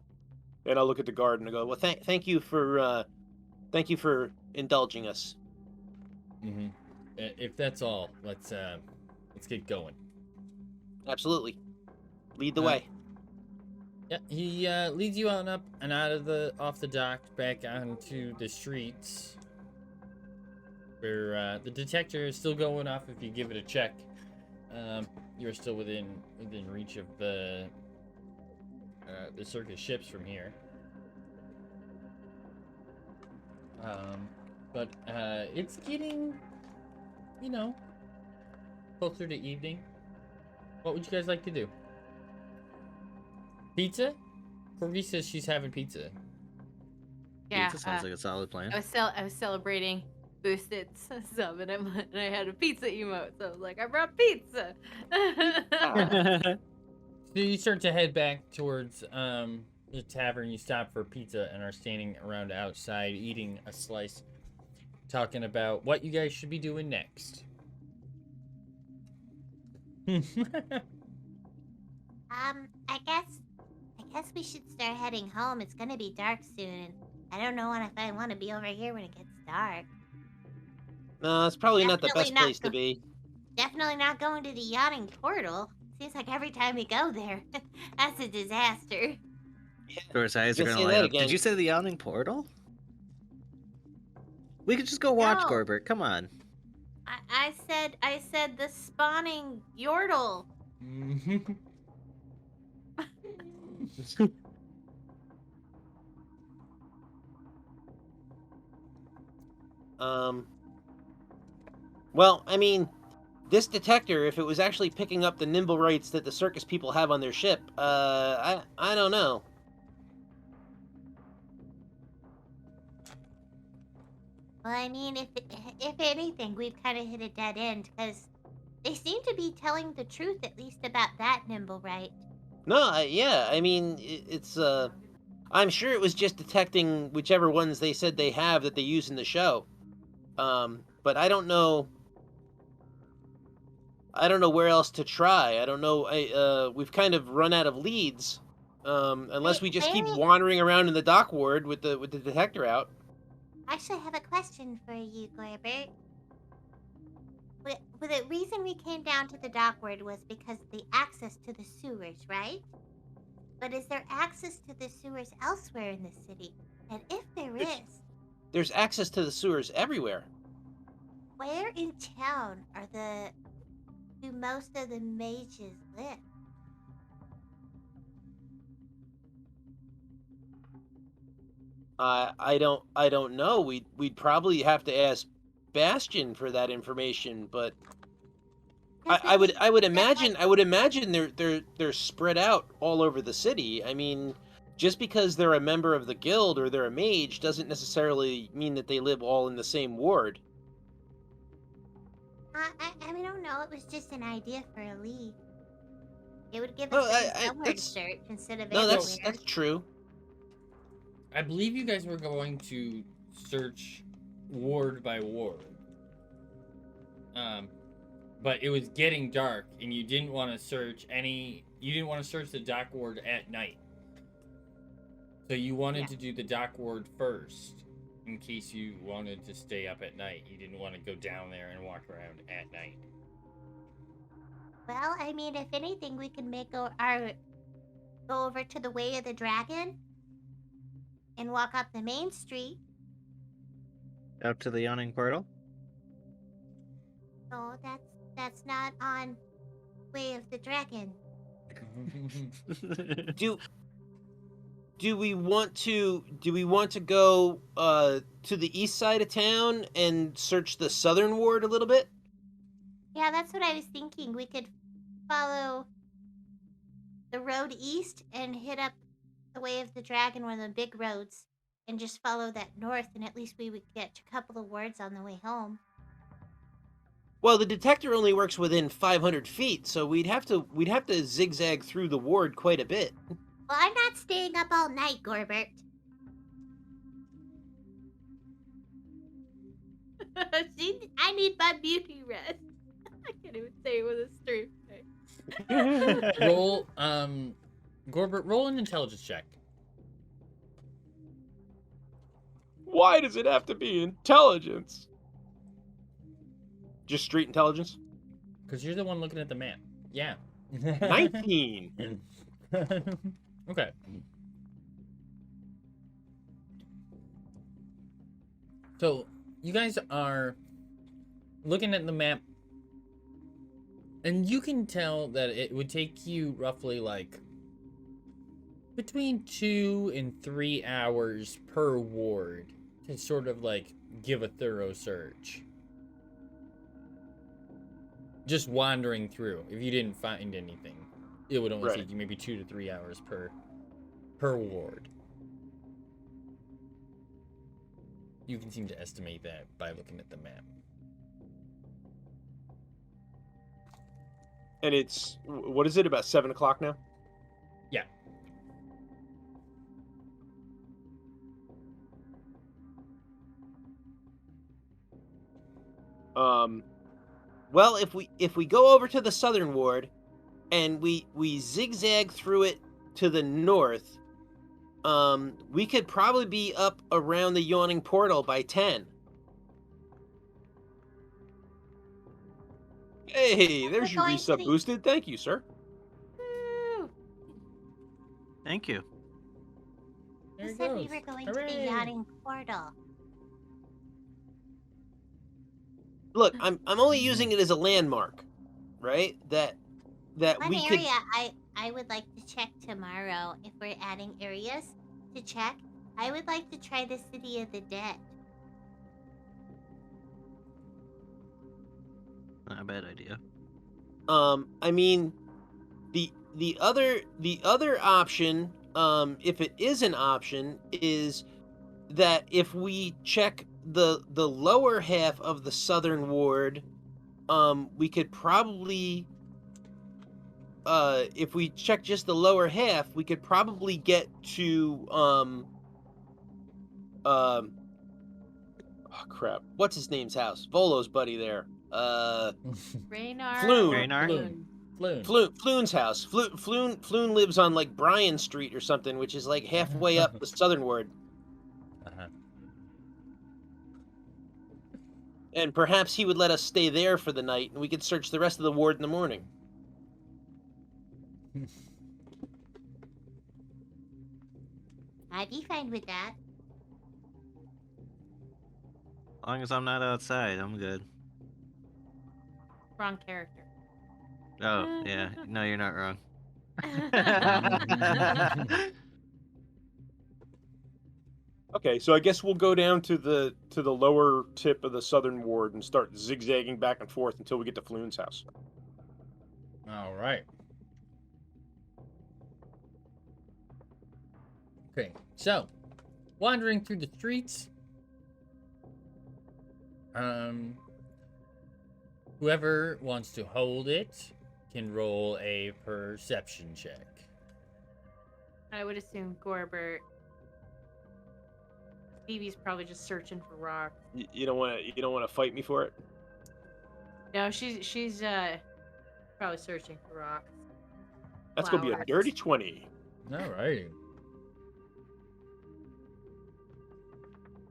and I'll look at the guard and I go, Well, thank you for indulging us. Mm-hmm. If that's all, let's get going. Absolutely. Lead the way. Yeah, he leads you on up and off the dock back onto the streets, where the detector is still going off. If you give it a check, you're still within reach of the circus ships from here. But it's getting, closer to evening. What would you guys like to do? Pizza? Corgi says she's having pizza. Yeah. Pizza sounds like a solid plan. I was celebrating boosted sub, and I had a pizza emote, so I was like, I brought pizza. So you start to head back towards the tavern. You stop for pizza and are standing around outside eating a slice, talking about what you guys should be doing next. I guess we should start heading home. It's gonna be dark soon. I don't know if I want to be over here when it gets dark. No, it's probably not the Definitely best not place to be. Definitely not going to the yachting portal. Seems like every time we go there, that's a disaster. Doris' eyes are You'll gonna say light that up. again. Did you say the yawning portal? We could just go watch No. Gorbert. Come on. I said the spawning yordle. Well, I mean, this detector, if it was actually picking up the nimble rights that the circus people have on their ship, I don't know. Well, I mean, if anything, we've kind of hit a dead end because they seem to be telling the truth, at least about that nimble right. No, yeah, I mean, it's I'm sure it was just detecting whichever ones they said they have that they use in the show. But I don't know. I don't know where else to try. I don't know. We've kind of run out of leads. Unless we just keep wandering around in the dock ward with the detector out. Actually, I have a question for you, Gorbert. The reason we came down to the dockward was because of the access to the sewers, right? But is there access to the sewers elsewhere in the city? And if there is, There's access to the sewers everywhere. where in town do most of the mages live? I don't know. We'd probably have to ask Bastion for that information, but I would imagine they're spread out all over the city. I mean, just because they're a member of the guild or they're a mage doesn't necessarily mean that they live all in the same ward. I mean, I don't know. It was just an idea for a league. It would give No, us somewhere to search instead of No, everywhere. that's true. I believe you guys were going to search ward by ward. But it was getting dark, and you didn't want to search the dock ward at night. So you wanted to do the dock ward first, in case you wanted to stay up at night. You didn't want to go down there and walk around at night. Well, I mean, if anything, we can go over to the Way of the Dragon and walk up the main street. Up to the yawning portal. So that's not on Way of the Dragon. Do we want to go to the east side of town and search the southern ward a little bit? Yeah, that's what I was thinking. We could follow the road east and hit up the Way of the Dragon, one of the big roads, and just follow that north, and at least we would get a couple of words on the way home. Well, the detector only works within 500 feet, so we'd have to zigzag through the ward quite a bit. Well, I'm not staying up all night, Gorbert. I need my beauty rest. I can't even say it with a straight face. Roll, Gorbert, roll an intelligence check. Why does it have to be intelligence? Just street intelligence? Because you're the one looking at the map. Yeah. 19. Okay. So, you guys are looking at the map, and you can tell that it would take you roughly like between 2 and 3 hours per ward to sort of like give a thorough search. Just wandering through. If you didn't find anything, it would only take you maybe 2 to 3 hours per ward. You can seem to estimate that by looking at the map. And it's, what is it, about 7 o'clock now? Yeah. Well, if we go over to the southern ward and we zigzag through it to the north, we could probably be up around the yawning portal by 10. Hey, there's your resub boosted. Thank you, sir. Woo! Thank you. There You it said we goes. were going to Hooray. the yachting portal. Look, I'm only using it as a landmark, right? That One we could. area I would like to check tomorrow, if we're adding areas to check, I would like to try the City of the Dead. Not a bad idea. I mean, the other option, if it is an option, is that if we check the lower half of the southern ward, we could probably, if we check just the lower half, we could probably get to oh crap, what's his name's house? Volo's buddy there. Raynar. Floon. Raynar? Floon's house. Floon lives on like Bryan Street or something, which is like halfway up the southern ward. Uh-huh. And perhaps he would let us stay there for the night, and we could search the rest of the ward in the morning. I'd be fine with that. As long as I'm not outside, I'm good. Wrong character. Oh, yeah. No, you're not wrong. Okay, so I guess we'll go down to the lower tip of the southern ward and start zigzagging back and forth until we get to Floon's house. All right. Okay, so wandering through the streets. Whoever wants to hold it can roll a perception check. I would assume Gorbert. Phoebe's probably just searching for rocks. You don't want to fight me for it? No, she's probably searching for rocks. That's gonna be a Flowers. dirty 20. All right.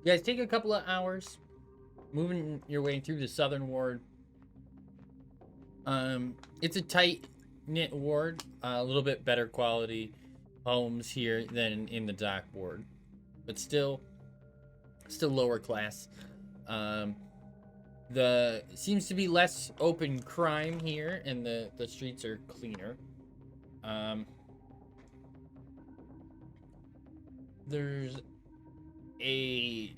You guys take a couple of hours moving your way through the southern ward. It's a tight knit ward, a little bit better quality homes here than in the dock ward, but still lower class. The seems to be less open crime here, and the streets are cleaner. There's a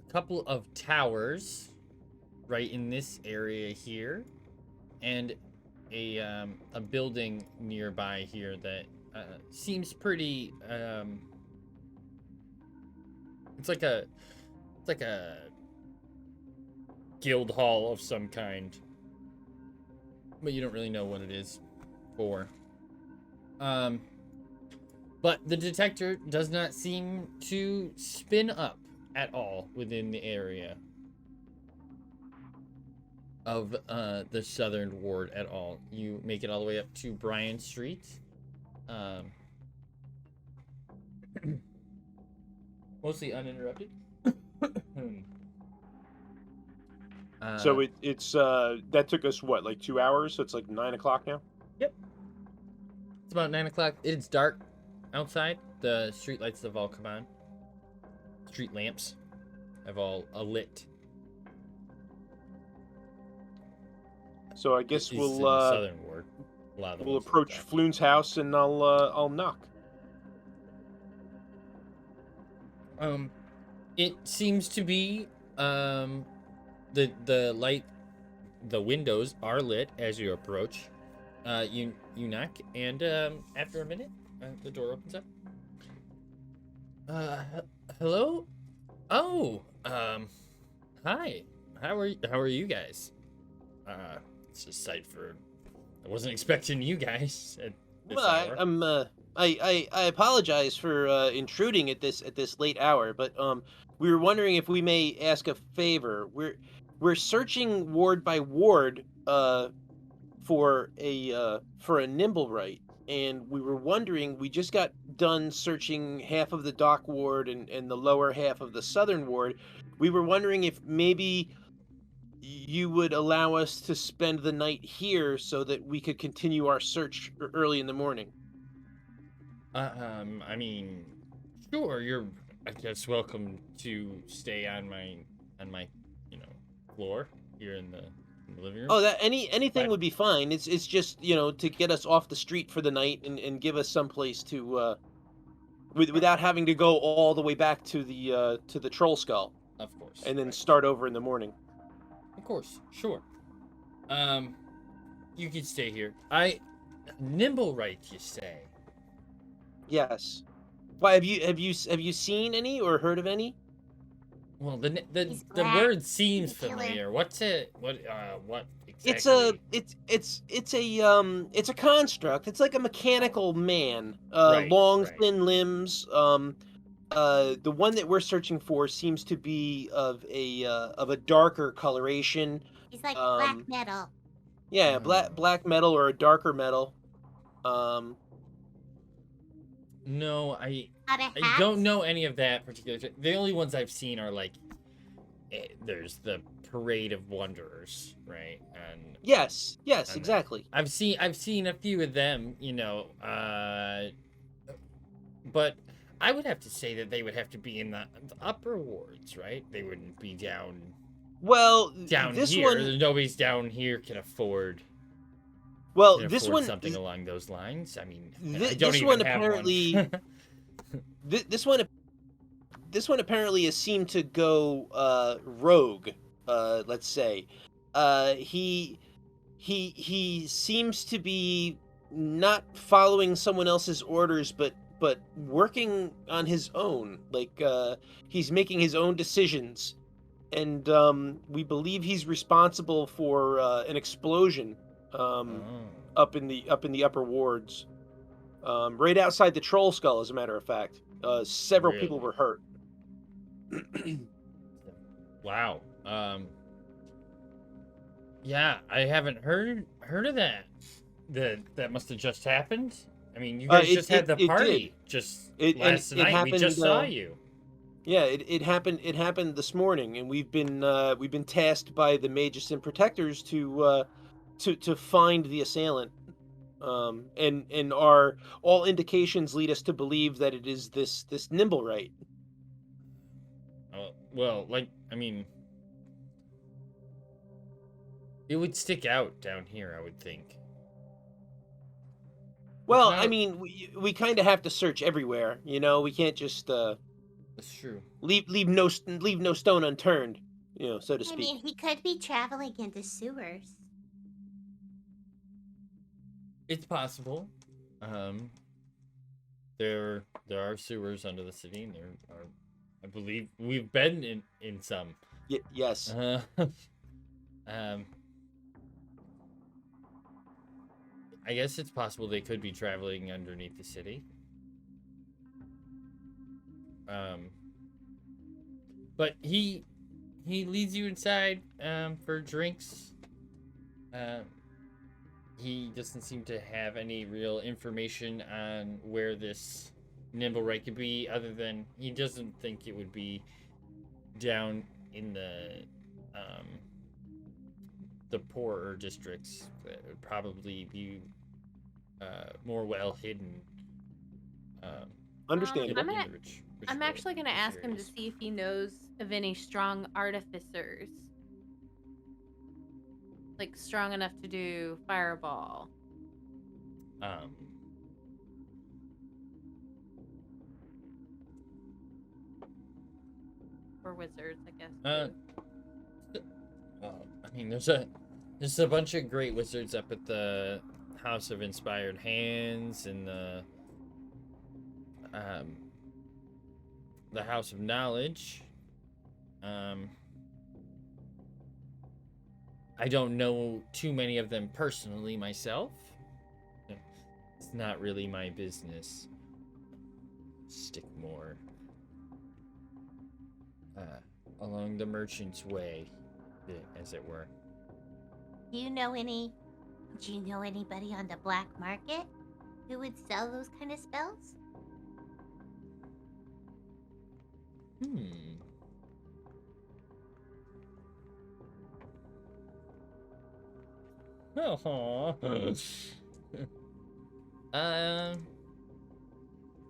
couple of towers right in this area here, and a building nearby here that seems pretty it's like a guild hall of some kind, but you don't really know what it is for. But the detector does not seem to spin up at all within the area of the southern ward at all. You make it all the way up to Bryan Street. Mostly uninterrupted. So it's that took us what, like 2 hours? So it's like 9 o'clock now. Yep. It's about 9 o'clock. It's dark outside. The street lights have all come on. Street lamps have all lit. So I guess At least in we'll the southern ward. A lot of the we'll ones approach like that. Floon's house and I'll knock. It seems to be the light, the windows are lit as you approach. You knock, and after a minute, the door opens up. Hello? Oh, hi. How are you guys? It's a sight for. I wasn't expecting you guys at this hour. I apologize for intruding at this late hour, but we were wondering if we may ask a favor. We're searching ward by ward for a Nimblewright, and we were wondering. We just got done searching half of the dock ward and the lower half of the southern ward. We were wondering if maybe you would allow us to spend the night here so that we could continue our search early in the morning. I mean, sure, you're, I guess, welcome to stay on my, floor here in the living room. Oh, that anything Right. would be fine. It's just, to get us off the street for the night and give us some place to without having to go all the way back to the Troll Skull Of course. and then right. start over in the morning. Of course, sure. You can stay here. Nimblewright, you say? Yes. Why have you seen any or heard of any? Well, He's the black. word seems He's a killer. familiar. What's it? What exactly? It's a construct. It's like a mechanical man. Right, Long, right. thin limbs. The one that we're searching for seems to be of a darker coloration. He's like black Um, metal. Yeah, black metal or a darker metal. No, I Got a hat. don't know any of that particular. The only ones I've seen are like, there's the Parade of Wanderers, right? And Yes, And, exactly. I've seen a few of them, but I would have to say that they would have to be in the upper wards, right? They wouldn't be down Well, down this here. one. Nobody's down here can afford. Well, Can this afford one. something along those lines. I mean, I This don't even one have apparently. one. This one apparently has seemed to go rogue. Let's say, he seems to be not following someone else's orders, but working on his own. Like he's making his own decisions, and we believe he's responsible for an explosion Oh. up in the upper wards, right outside the troll skull. As a matter of fact, several people Really? were hurt. Wow. Yeah, I haven't heard of that. That must have just happened. I mean, you guys just had the it party just It- and last it night. We happened, just saw you. Yeah, it happened. It happened this morning, and we've been tasked by the mages and protectors to find the assailant. And our all indications lead us to believe that it is this Nimblewright. Well, like, I mean, it would stick out down here, I would think. Well, not- I mean, we kind of have to search everywhere. You know, we can't just That's true. leave no stone unturned. You know, so to I speak. mean, he could be traveling into sewers. It's possible. There are sewers under the city, and there are, I believe, we've been in some. Yes. I guess it's possible they could be traveling underneath the city. But he leads you inside for drinks. He doesn't seem to have any real information on where this Nimblewright could be, other than he doesn't think it would be down in the poorer districts. It would probably be more well hidden. Understandable. I'm gonna- in the rich I'm actually going to ask him to areas. see if he knows of any strong artificers. Like, strong enough to do fireball. Or wizards, I guess. Well, I mean, there's a bunch of great wizards up at the House of Inspired Hands and the House of Knowledge. I don't know too many of them personally myself. It's not really my business. Stick more along the merchant's way, as it were. Do you know anybody on the black market who would sell those kind of spells? Oh.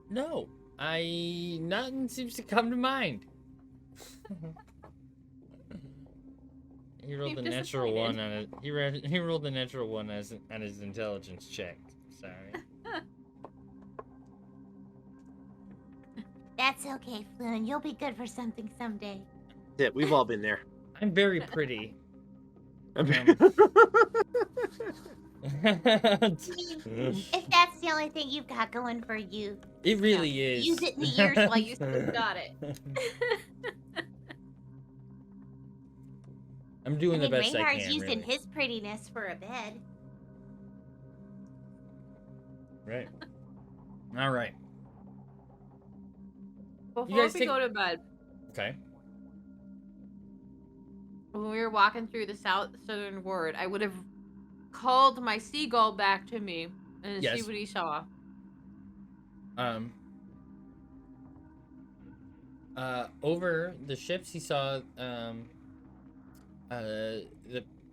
No. Nothing seems to come to mind. He rolled a Seemed natural one disappointed. on it. He rolled a natural one on his intelligence check. Sorry. That's okay, Floon. You'll be good for something someday. Yeah, we've all been there. I'm very pretty. If that's the only thing you've got going for you, It really is. use it in the years While you still got it. I'm doing the best I Reinhardt's can. using Really. his prettiness for a bed. Right. All right. Before guys we take- go to bed, Okay. when we were walking through the southern ward, I would have called my seagull back to me and see Yes. what he saw. Over the ships, he saw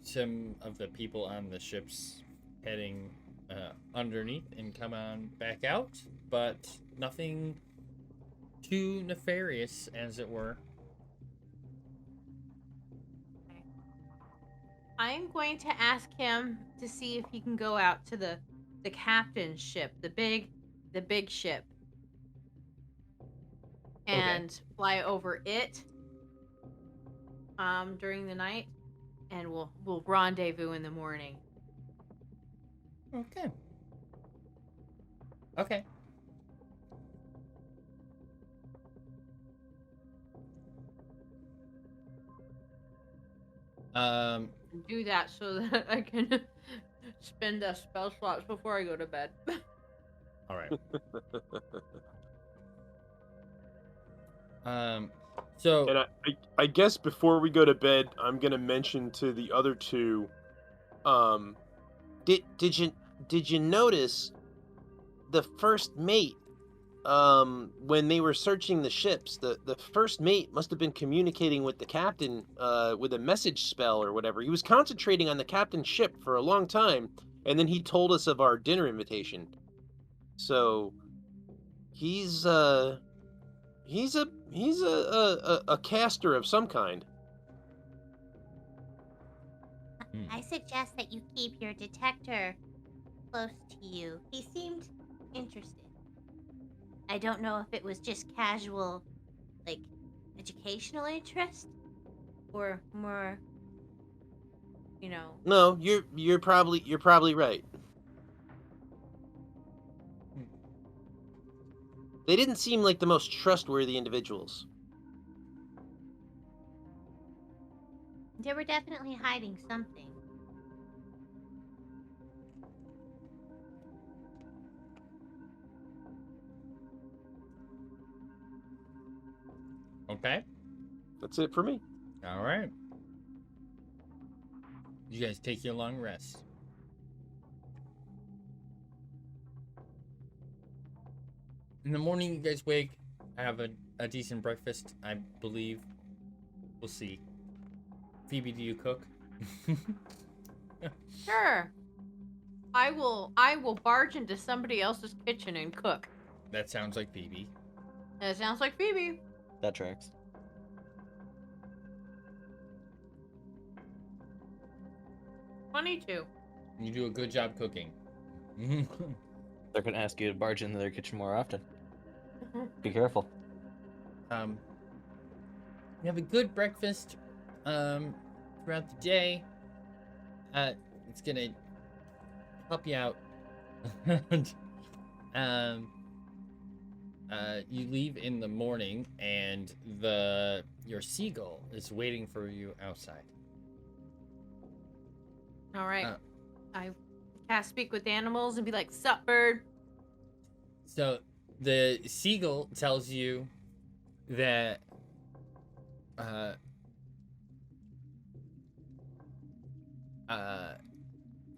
some of the people on the ships heading underneath and come on back out, but nothing too nefarious, as it were. I'm going to ask him to see if he can go out to the captain's ship, the big ship, and fly over it during the night, and we'll rendezvous in the morning. Okay. Okay. Do that so that I can spend the spell slots before I go to bed. All right. So And I guess before we go to bed, I'm gonna mention to the other two. Did you notice the first mate? When they were searching the ships, the first mate must have been communicating with the captain with a message spell or whatever. He was concentrating on the captain's ship for a long time, and then he told us of our dinner invitation. So he's a caster of some kind. I suggest that you keep your detector close to you. He seemed interested. I don't know if it was just casual, like, educational interest, or more, you know. No, you're probably right. They didn't seem like the most trustworthy individuals. They were definitely hiding something. okay. That's it for me. All right. You guys take your long rest. In the morning, you guys wake, have a decent breakfast, I believe. We'll see. Phoebe, do you cook? Sure. I will barge into somebody else's kitchen and cook. That sounds like Phoebe. That sounds like Phoebe. That tracks. 22. You do a good job cooking. They're gonna ask you to barge into their kitchen more often. Be careful. You have a good breakfast throughout the day. It's gonna help you out. You leave in the morning, and your seagull is waiting for you outside. All right. I cast speak with animals and be like, "Sup, bird?" So the seagull tells you that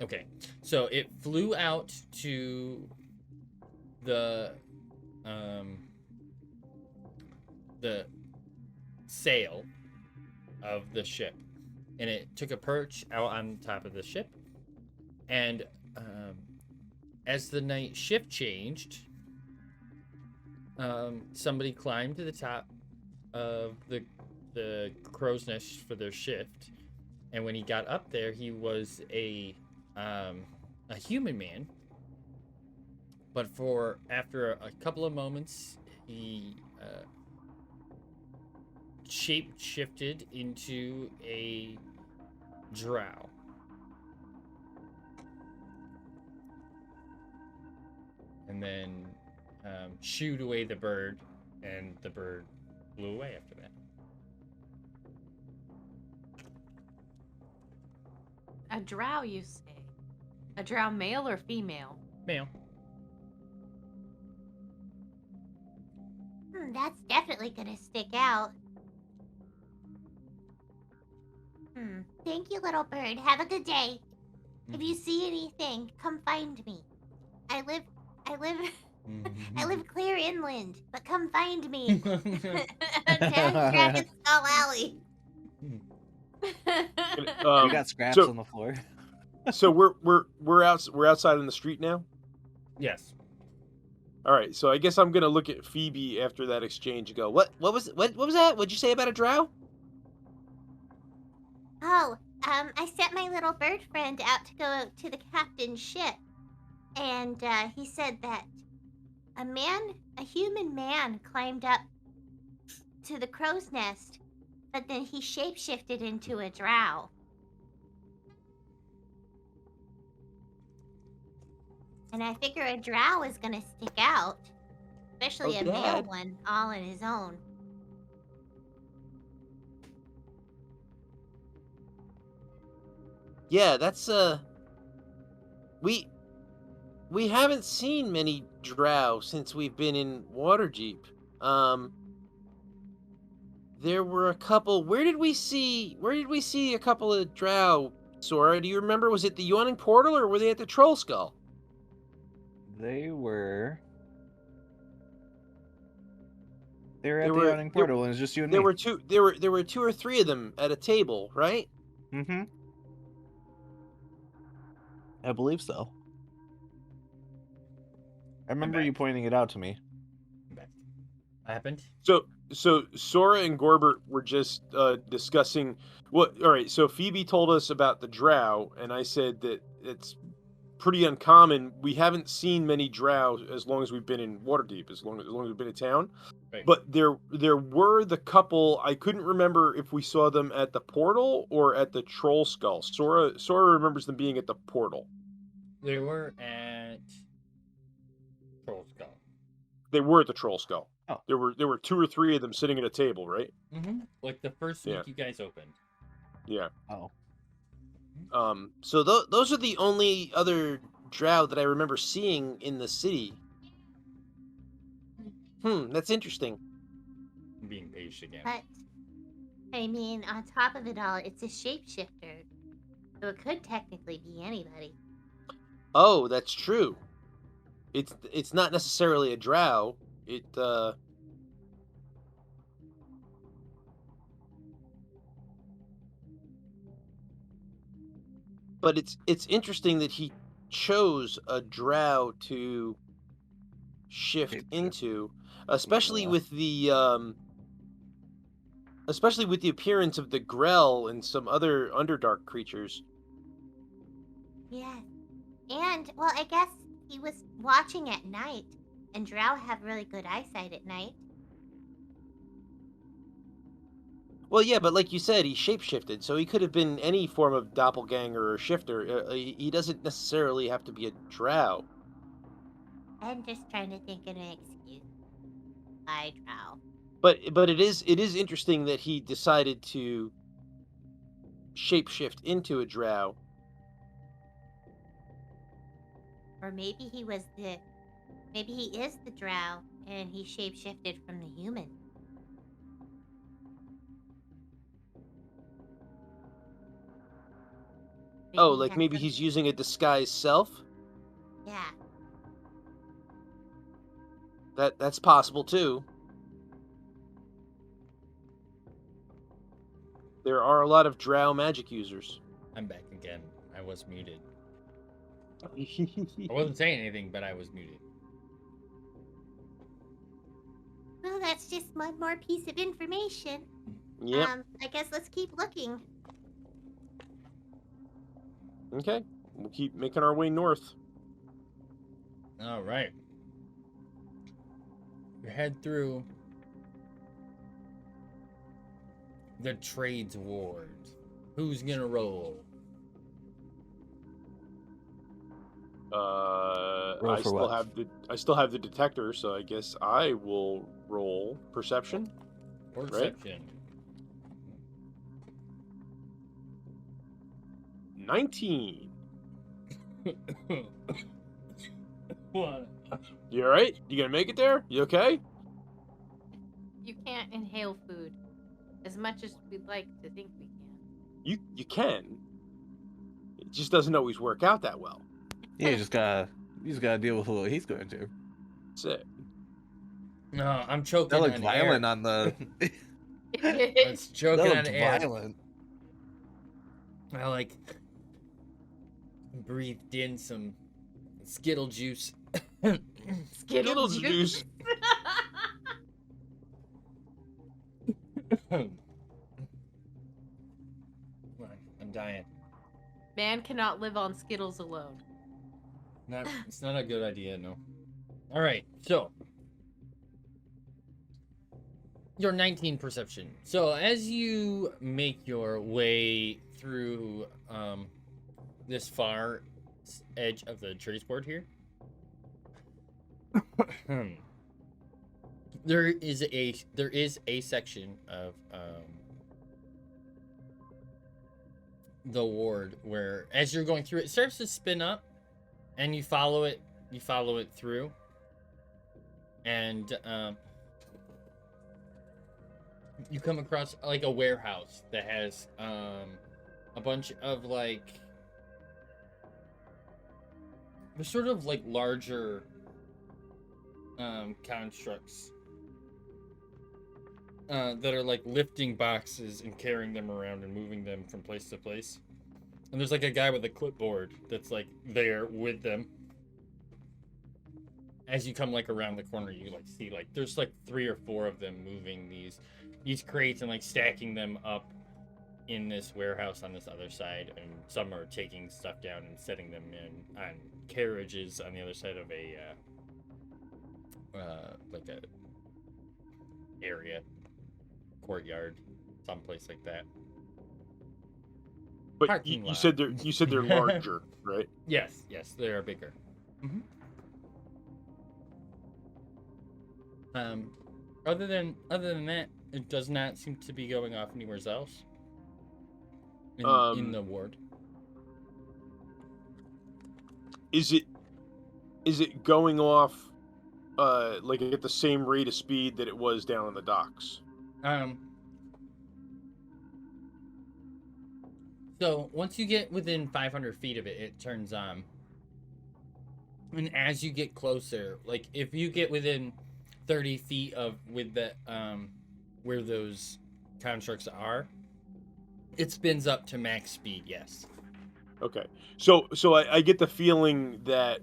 okay, so it flew out to the sail of the ship, and it took a perch out on top of the ship, and as the night shift changed, somebody climbed to the top of the crow's nest for their shift, and when he got up there, he was a human man, but after a couple of moments, he shape shifted into a drow. And then shooed away the bird, and the bird flew away after that. A drow, you say? A drow male or female? Male. That's definitely gonna stick out. Thank you, little bird. Have a good day. If you see anything, come find me. I live clear inland, but come find me. Down Dragon Skull Alley. You got scraps on the floor. So we're outside in the street now. Yes. All right. So I guess I'm gonna look at Phoebe after that exchange and go, what was that? What'd you say about a drow? Oh, I sent my little bird friend out to go to the captain's ship, and he said that a human man, climbed up to the crow's nest, but then he shapeshifted into a drow. And I figure a drow is gonna stick out, especially Oh, a male God. one, all on his own. Yeah, that's we haven't seen many drow since we've been in Waterdeep. There were a couple. Where did we see a couple of drow, Sora? Do you remember? Was it the Yawning Portal or were they at the Troll Skull? They were at There the were- Yawning there- Portal, and it's just you and There me. were two or three of them at a table, right? Mm-hmm. I believe so. I remember back. you pointing it out to me. What happened? So Sora and Gorbert were just discussing what. All right, so Phoebe told us about the drow, and I said that it's pretty uncommon. We haven't seen many drow as long as we've been in Waterdeep, as long as we've been in town. Right. But there were the couple. I couldn't remember if we saw them at the portal or at the Troll Skull. Sora remembers them being at the portal. They were at Troll Skull. They were at the Troll Skull. Oh. There were two or three of them sitting at a table, right? Mm-hmm. Like the first week Yeah. you guys opened. Yeah. Oh. So those are the only other drow that I remember seeing in the city. That's interesting. I'm being patient again. But, I mean, on top of it all, it's a shapeshifter. So it could technically be anybody. Oh, that's true. It's not necessarily a drow. But it's interesting that he chose a drow to shift Shapeshift. into, especially Yeah. with the appearance of the Grell and some other Underdark creatures. Yes. And, well, I guess he was watching at night, and drow have really good eyesight at night. Well, yeah, but like you said, he shapeshifted, so he could have been any form of doppelganger or shifter. He doesn't necessarily have to be a drow. I'm just trying to think of an excuse. Why drow? But it is interesting that he decided to shapeshift into a drow. Or maybe he is the drow, and he shapeshifted from the human. Oh, he like has maybe some- he's using a disguised self? Yeah. That's possible too. There are a lot of drow magic users. I'm back again. I was muted. I wasn't saying anything, but I was muted. Well, that's just one more piece of information. Yep. I guess let's keep looking. Okay, we'll keep making our way north. All right. We head through the trades ward. Who's gonna roll? Roll I for still what? have the detector, so I guess I will roll perception. Perception. 19. What? You all right? You gonna make it there? You okay? You can't inhale food as much as we'd like to think we can. You can. It just doesn't always work out that well. Yeah, you just gotta deal with what he's going to. That's it. No, I'm choking That looked on violent air. on the. It's That choking on looked air. violent. I like breathed in some Skittle juice. Skittle juice. I'm I'm dying. Man cannot live on Skittles alone. It's not a good idea, no. All right, so your 19 perception. So as you make your way through this far edge of the trace board here, there is a section of the ward where, as you're going through it starts to spin up, and you follow it through, and you come across like a warehouse that has a bunch of like, they're sort of like larger constructs that are like lifting boxes and carrying them around and moving them from place to place. And there's like a guy with a clipboard that's like there with them. As you come like around the corner, you like see like there's like 3 or 4 of them moving these crates and like stacking them up in this warehouse on this other side, and some are taking stuff down and setting them in on carriages on the other side of a like a area, courtyard, someplace like that. But Parking you lot. said they're larger, right? Yes, they are bigger. Other than that, it does not seem to be going off anywhere else in the ward. Is it going off like at the same rate of speed that it was down on the docks? So once you get within 500 feet of it, it turns on. And as you get closer, like if you get within 30 feet of with the where those constructs are, it spins up to max speed. Yes. Okay, so I get the feeling that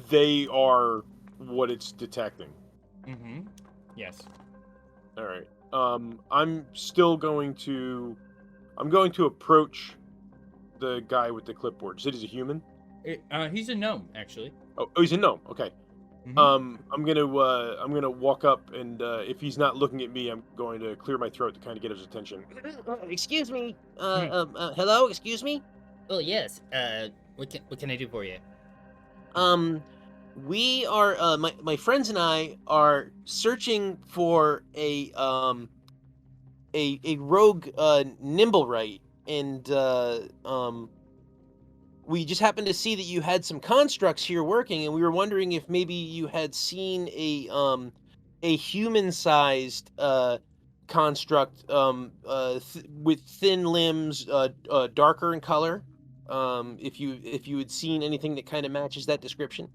they are what it's detecting. Yes. All right. I'm going to approach the guy with the clipboard. You said he's a human? He's a gnome, actually. Oh, he's a gnome. Okay. Mhm. I'm gonna walk up, and if he's not looking at me, I'm going to clear my throat to kind of get his attention. Excuse me. Hello. Excuse me. Oh yes. What can I do for you? We are my friends and I are searching for a rogue nimblewright, and we just happened to see that you had some constructs here working, and we were wondering if maybe you had seen a human-sized construct with thin limbs, darker in color. If you had seen anything that kind of matches that description.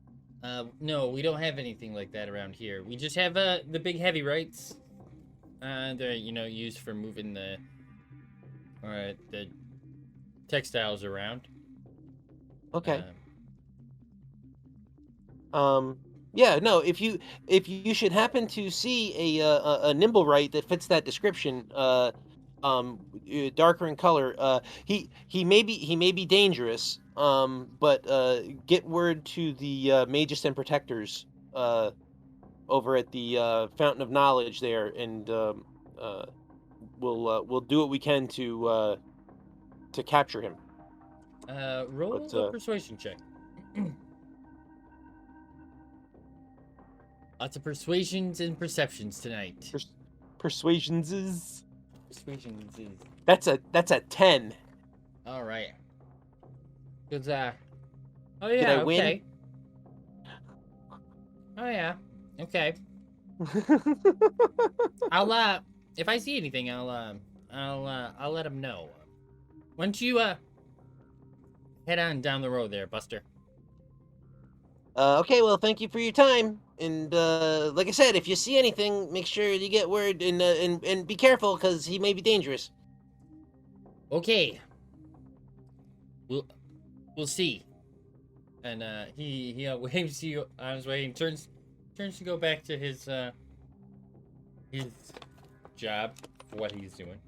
No, we don't have anything like that around here. We just have the big heavy rights. They're used for moving the textiles around. Okay. Yeah, no, if you should happen to see a nimblewright that fits that description, darker in color, he may be dangerous, but get word to the mages and protectors over at the Fountain of Knowledge there, and we'll do what we can to capture him. Roll a persuasion check. Lots of persuasions and perceptions tonight. Persuasions is. Persuasions is. That's a 10. All right. Cause oh yeah. Did I win? Okay. Oh yeah. Okay. I'll if I see anything, I'll let him know. Why don't you head on down the road there, Buster? Okay, well, thank you for your time. And like I said, if you see anything, make sure you get word, and be careful, because he may be dangerous. Okay. We'll see. And he waves you on his way and turns to go back to his job for what he's doing.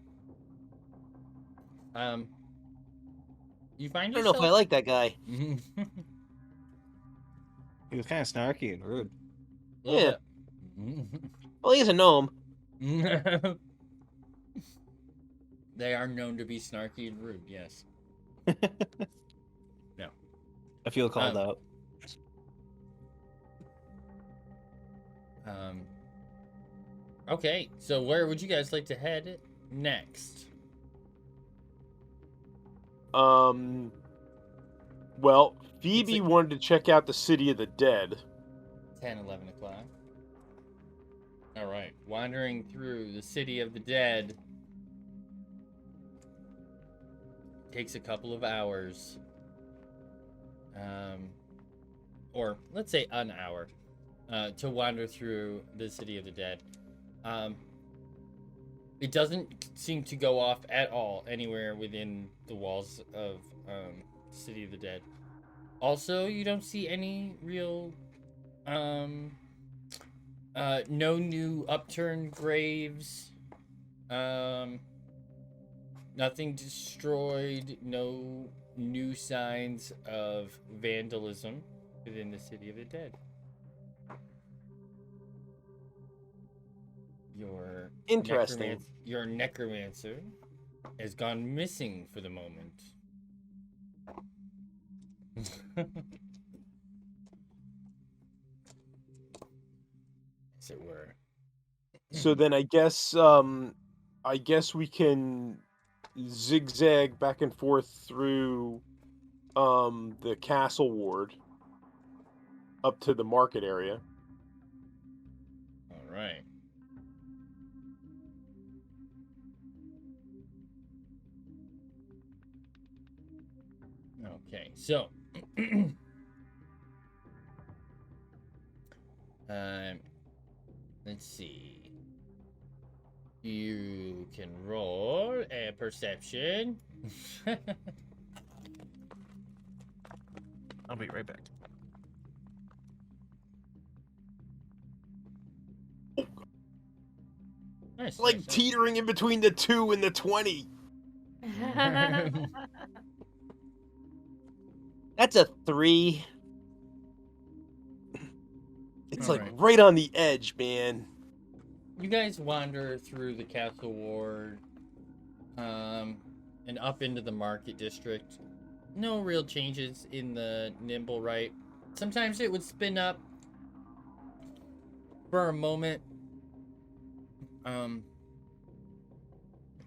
You find I don't know if I like that guy. He was kind of snarky and rude. Yeah. Well, he's a gnome. They are known to be snarky and rude, yes. No. I feel called out. Okay, so where would you guys like to head next? Well, Phoebe wanted to check out the City of the Dead. 10, 11 o'clock. All right, wandering through the City of the Dead takes a couple of hours. Or let's say an hour to wander through the City of the Dead. It doesn't seem to go off at all anywhere within the walls of City of the Dead. Also, you don't see any real no new upturned graves, nothing destroyed, no new signs of vandalism within the City of the Dead. Interesting. Your necromancer has gone missing for the moment. As it were. So then I guess we can zigzag back and forth through the castle ward up to the market area. All right. Okay, so let's see. You can roll a perception. I'll be right back. Nice. Like nice, nice. teetering in between the 2 and the 20. That's a 3. It's like Alright. right on the edge, man. You guys wander through the castle ward, and up into the market district. No real changes in the nimble right. Sometimes it would spin up for a moment,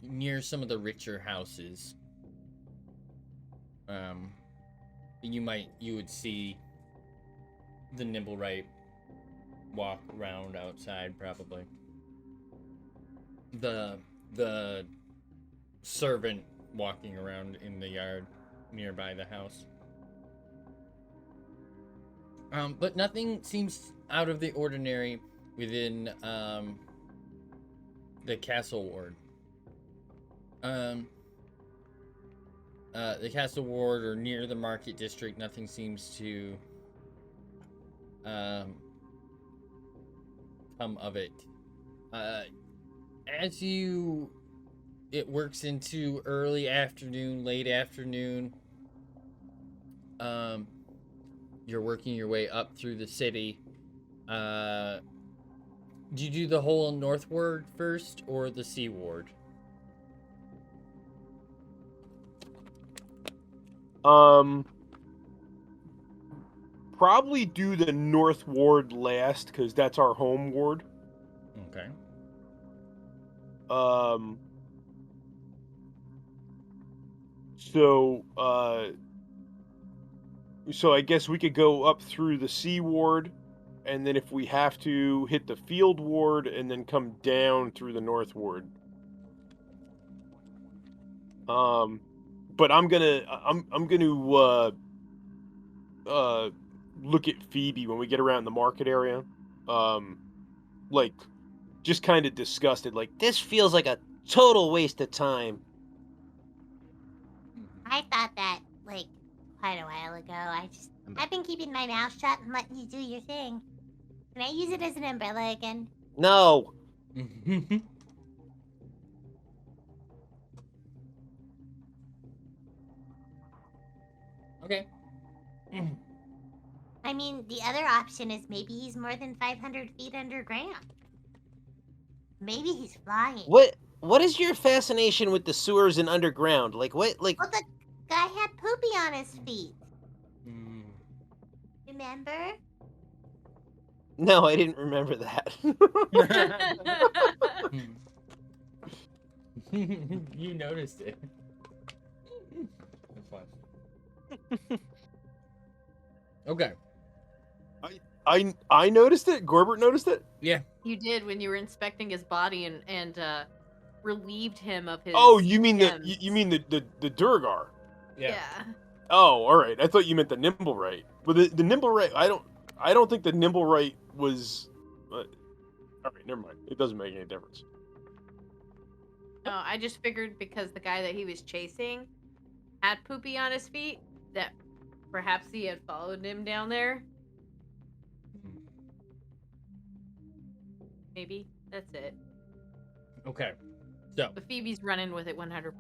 near some of the richer houses. You would see the nimble right walk around outside, probably. The servant walking around in the yard nearby the house. But nothing seems out of the ordinary within the castle ward. The castle ward or near the market district, nothing seems to come of it. As it works into early afternoon, late afternoon. You're working your way up through the city. Do you do the whole north ward first or the sea ward? Probably do the North Ward last, because that's our home ward. Okay. So I guess we could go up through the Sea Ward, and then if we have to, hit the Field Ward, and then come down through the North Ward. But I'm gonna look at Phoebe when we get around the market area. Like, just kind of disgusted, like, This feels like a total waste of time. I thought that, like, quite a while ago. I've been keeping my mouth shut and letting you do your thing. Can I use it as an umbrella again? No. Okay. I mean, the other option is maybe he's more than 500 feet underground. Maybe he's flying. What is your fascination with the sewers and underground? Like what? Like Well, the guy had poopy on his feet. Mm. Remember? no, I didn't remember that. You noticed it. That's fine. Okay. I noticed it. Gorbert noticed it. Yeah. You did when you were inspecting his body and relieved him of his. Oh, you mean gems. you mean the Durgar? Yeah. Oh, all right. I thought you meant the Nimblewright. But the Nimblewright, I don't think the Nimblewright was. All right, never mind. It doesn't make any difference. No, I just figured because the guy that he was chasing had poopy on his feet that perhaps he had followed him down there. Maybe that's it. Okay. So But Phoebe's running with it 100%.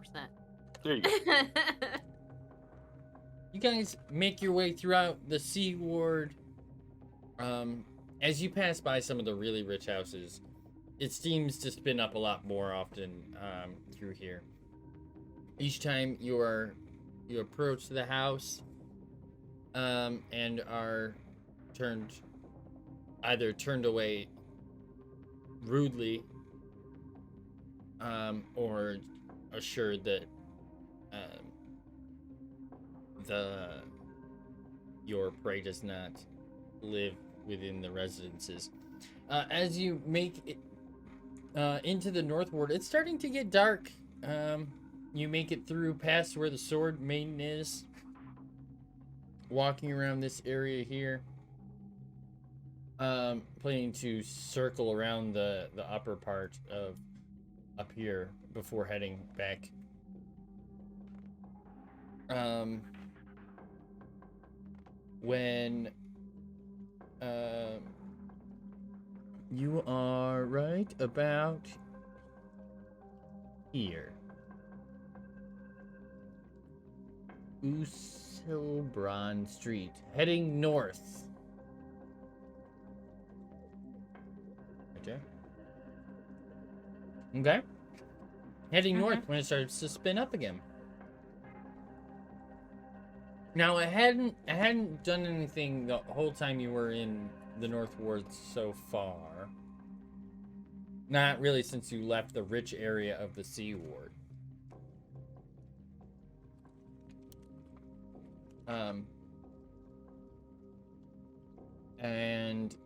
There you go. you guys make your way throughout the Sea Ward. As you pass by some of the really rich houses, it seems to spin up a lot more often through here. Each time you approach the house and are either turned away rudely or assured that your prey does not live within the residences. As you make it into the North Ward, it's starting to get dark. You make it through past where the Sword Maiden is, walking around this area here, planning to circle around the upper part of up here before heading back. When you are right about here. Usilbron Street, heading north. Okay. Okay. Heading north when it starts to spin up again. Now I hadn't done anything the whole time you were in the North Ward so far. Not really since you left the rich area of the Sea Ward. And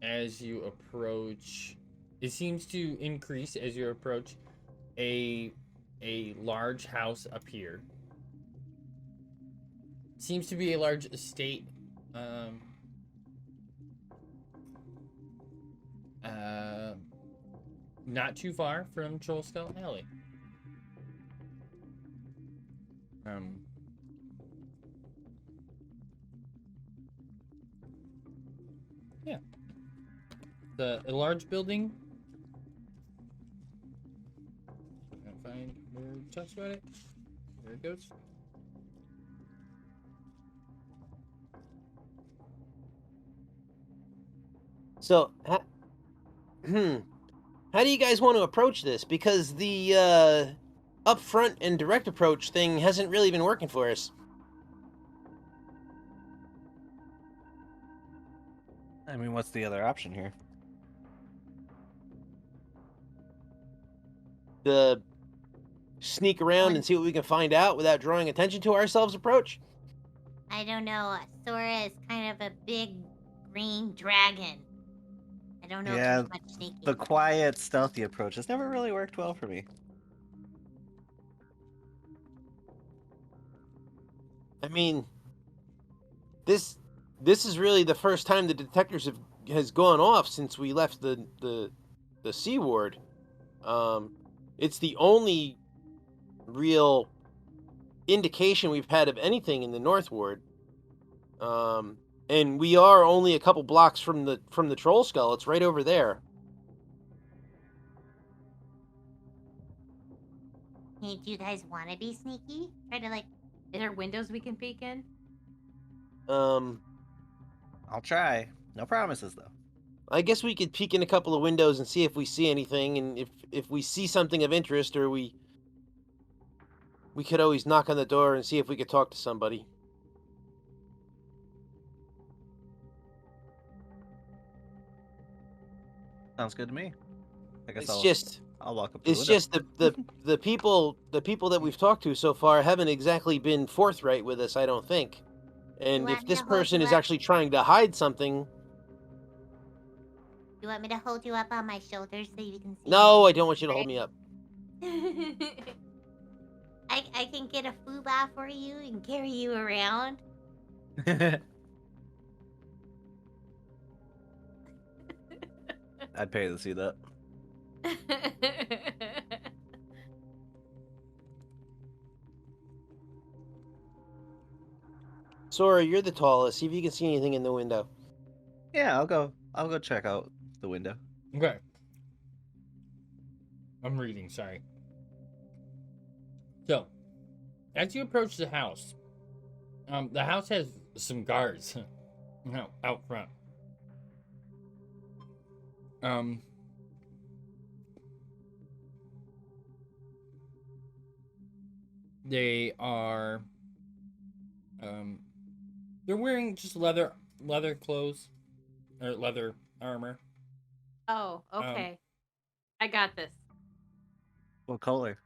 as you approach, it seems to increase as you approach a large house up here. Seems to be a large estate. Not too far from Trollskull Alley. Yeah. A large building. Can't find where it talks about it. There it goes. So, how do you guys want to approach this? Because the upfront and direct approach thing hasn't really been working for us. I mean, what's the other option here? The sneak around and see what we can find out without drawing attention to ourselves approach? I don't know. Sora is kind of a big green dragon. I don't know Yeah, if there's much sneaking. The quiet, stealthy approach has never really worked well for me. I mean, this is really the first time the detectors has gone off since we left the Sea Ward. It's the only real indication we've had of anything in the North Ward. And we are only a couple blocks from the Troll Skull. It's right over there. Hey, do you guys want to be sneaky? Try to, like, Is there windows we can peek in? I'll try. No promises though. I guess we could peek in a couple of windows and see if we see anything, and if we see something of interest, or we could always knock on the door and see if we could talk to somebody. Sounds good to me. I guess I'll walk up to the It's window. just the people that we've talked to so far haven't exactly been forthright with us, I don't think. And want if me this to hold person you is up? actually trying to hide something, You want me to hold you up on my shoulders so you can see? no, I don't want you to hold me up. I can get a fuba for you and carry you around. I'd pay to see that. Sora, you're the tallest. See if you can see anything in the window. Yeah, I'll go check out the window. Okay. I'm reading, sorry. So, as you approach the house has some guards out front. They are they're wearing just leather clothes or leather armor. Oh, okay. I got this. What color?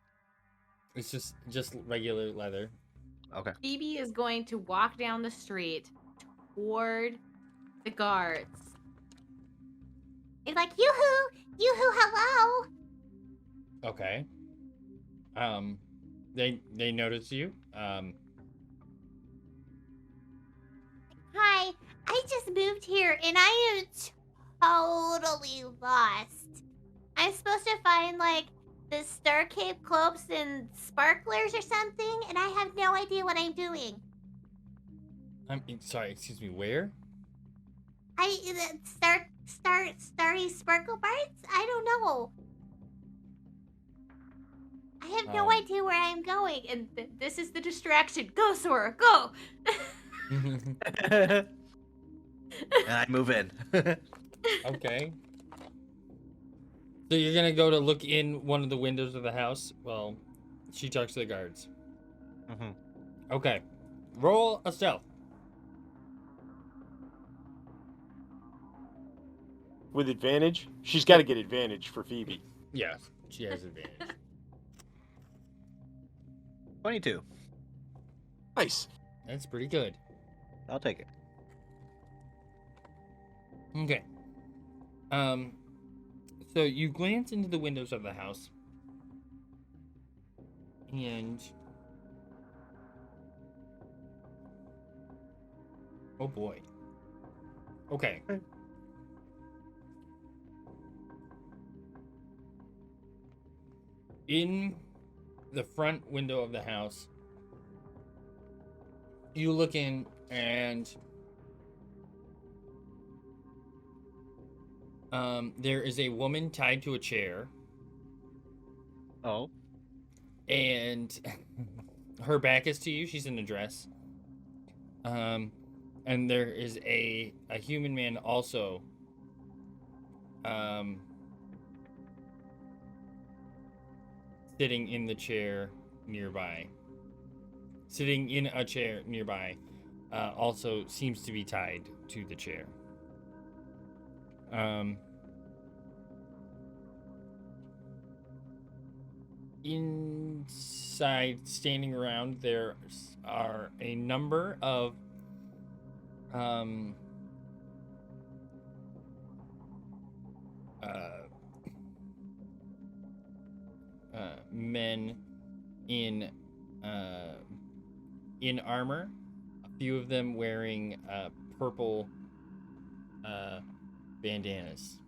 It's just regular leather. Okay. Phoebe is going to walk down the street toward the guards. It's like, yoo-hoo! Yoo-hoo, hello! Okay. They notice you. Hi, I just moved here and I am totally lost. I'm supposed to find, like, the Starcape cloaks and sparklers or something, and I have no idea what I'm doing. I'm sorry. Excuse me. Where? Starry Sparkle Bites? I don't know. I have no Um. idea where I'm going. And this is the distraction. Go, Sora, go! And I move in. Okay. So you're gonna go to look in one of the windows of the house? Well, she talks to the guards. Mm-hmm. Okay. Roll a stealth. With advantage? She's got to get advantage for Phoebe. Yes, she has advantage. 22. Nice. That's pretty good. I'll take it. Okay. So you glance into the windows of the house, and oh boy. Okay. In the front window of the house, you look in, and there is a woman tied to a chair, Oh. and her back is to you. She's in a dress. And there is a human man also. Sitting in the chair nearby. Sitting in a chair nearby, also seems to be tied to the chair. Inside, standing around, there are a number of men in armor. A few of them wearing purple bandanas.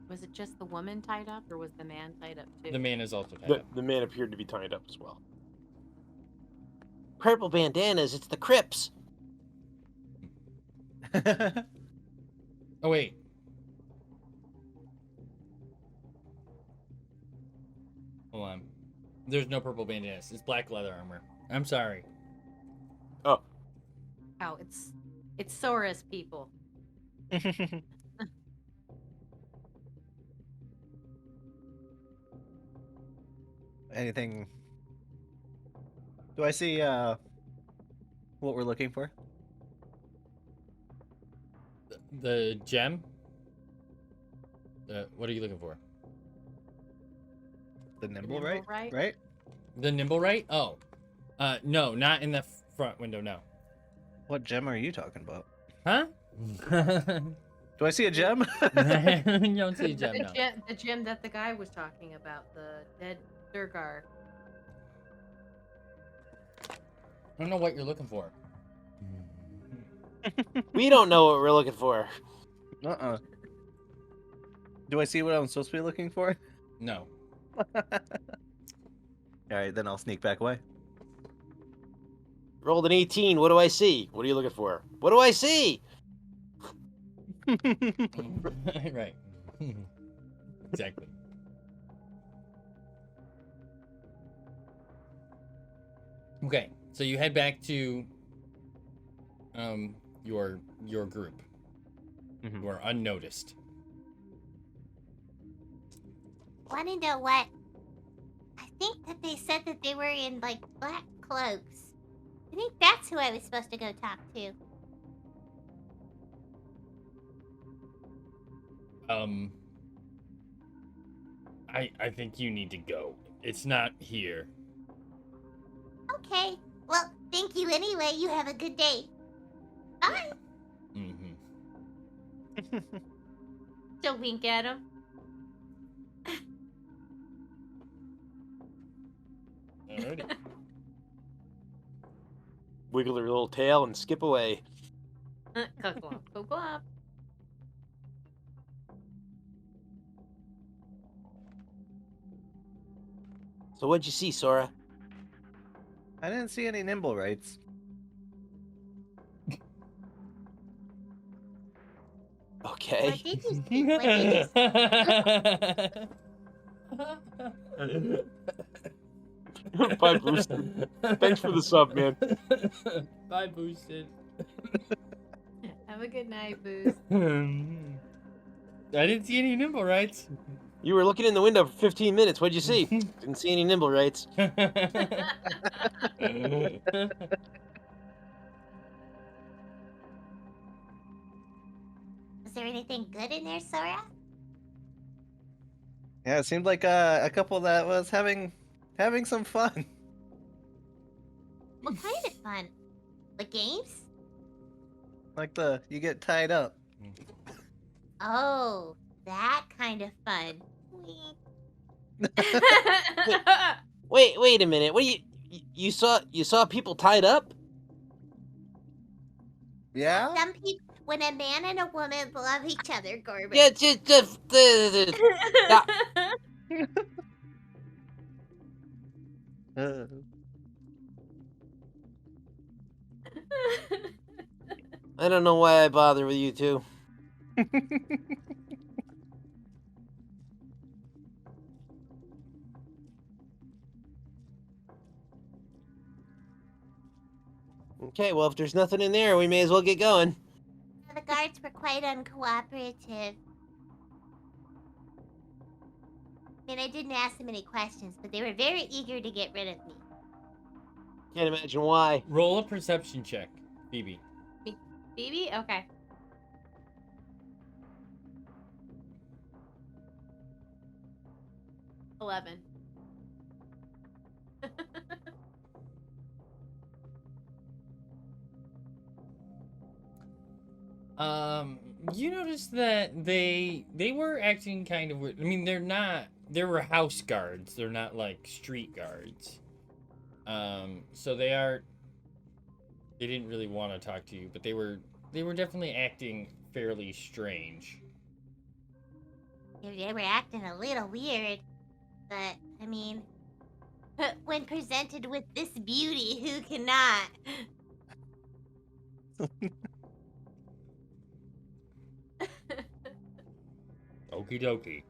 Was it just the woman tied up, or was the man tied up too? The man is also tied The, up. the man appeared to be tied up as well. Purple bandanas, it's the Crips. Oh wait. Hold on. There's no purple bandanas. It's black leather armor. I'm sorry. Oh, Oh, it's Sora's people. Anything? Do I see what we're looking for? The gem? What are you looking for? The nimble, nimble right? right? Right? The nimble right? Oh. No, not in the front window, no. What gem are you talking about? Huh? Do I see a gem? You don't see a gem, no. The gem that the guy was talking about, the dead Durgar. I don't know what you're looking for. We don't know what we're looking for. Uh-uh. Do I see what I'm supposed to be looking for? No. Alright, then I'll sneak back away. Rolled an 18. What do I see? What are you looking for? What do I see? Right. Exactly. Okay, so you head back to your group. Mhm. You are unnoticed. Want to know what? I think that they said that they were in like black cloaks. I think that's who I was supposed to go talk to. I think you need to go. It's not here. Okay. Well, thank you anyway. You have a good day. Bye. Mm-hmm. Still wink at him. Alrighty. Wiggle her little tail and skip away. Cuckoo, cuckoo. So what'd you see, Sora? I didn't see any nimble rights. Okay. What did you see? What did you see? Bye, Boosted. Thanks for the sub, man. Bye, Boosted. Have a good night, Booze. I didn't see any nimble rights. You were looking in the window for 15 minutes. What'd you see? Didn't see any nimble rights. Is there anything good in there, Sora? Yeah, it seemed like a couple that was having some fun. What kind of fun? The games? Like you get tied up. Oh, that kind of fun. Wink. Wait a minute. What you saw people tied up? Yeah? Some people, when a man and a woman love each other, Corbin. Yeah, Uh, I don't know why I bother with you two. Okay, well, if there's nothing in there, we may as well get going. The guards were quite uncooperative. I mean, I didn't ask them any questions, but they were very eager to get rid of me. Can't imagine why. Roll a perception check, Phoebe. Phoebe? Okay. $11. You notice that they were acting kind of weird. I mean, they were house guards. They're not like street guards. So they didn't really want to talk to you, but they were definitely acting fairly strange. They were acting a little weird, but, I mean, when presented with this beauty, who cannot? Okie dokie.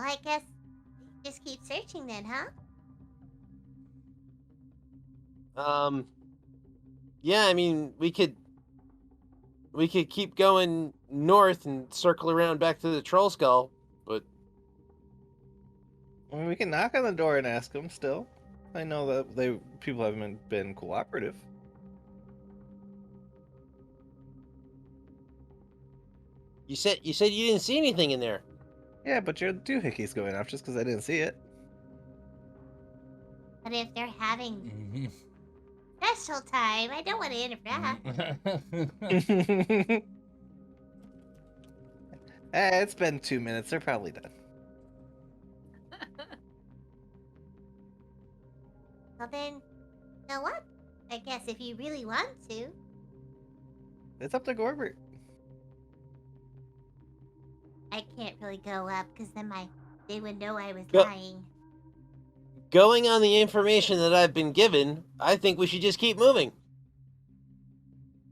I guess just keep searching then, huh? Yeah, I mean, we could keep going north and circle around back to the Troll Skull, but I mean, we can knock on the door and ask them still. I know that people haven't been cooperative. you said you didn't see anything in there. Yeah, but your doohickey's going off just because I didn't see it. But if they're having Mhm. special time, I don't want to interrupt. It's been 2 minutes. They're probably done. Well then, you know what? I guess if you really want to. It's up to Gorbert. I can't really go up because then they would know I was Go- lying. Going on the information that I've been given, I think we should just keep moving.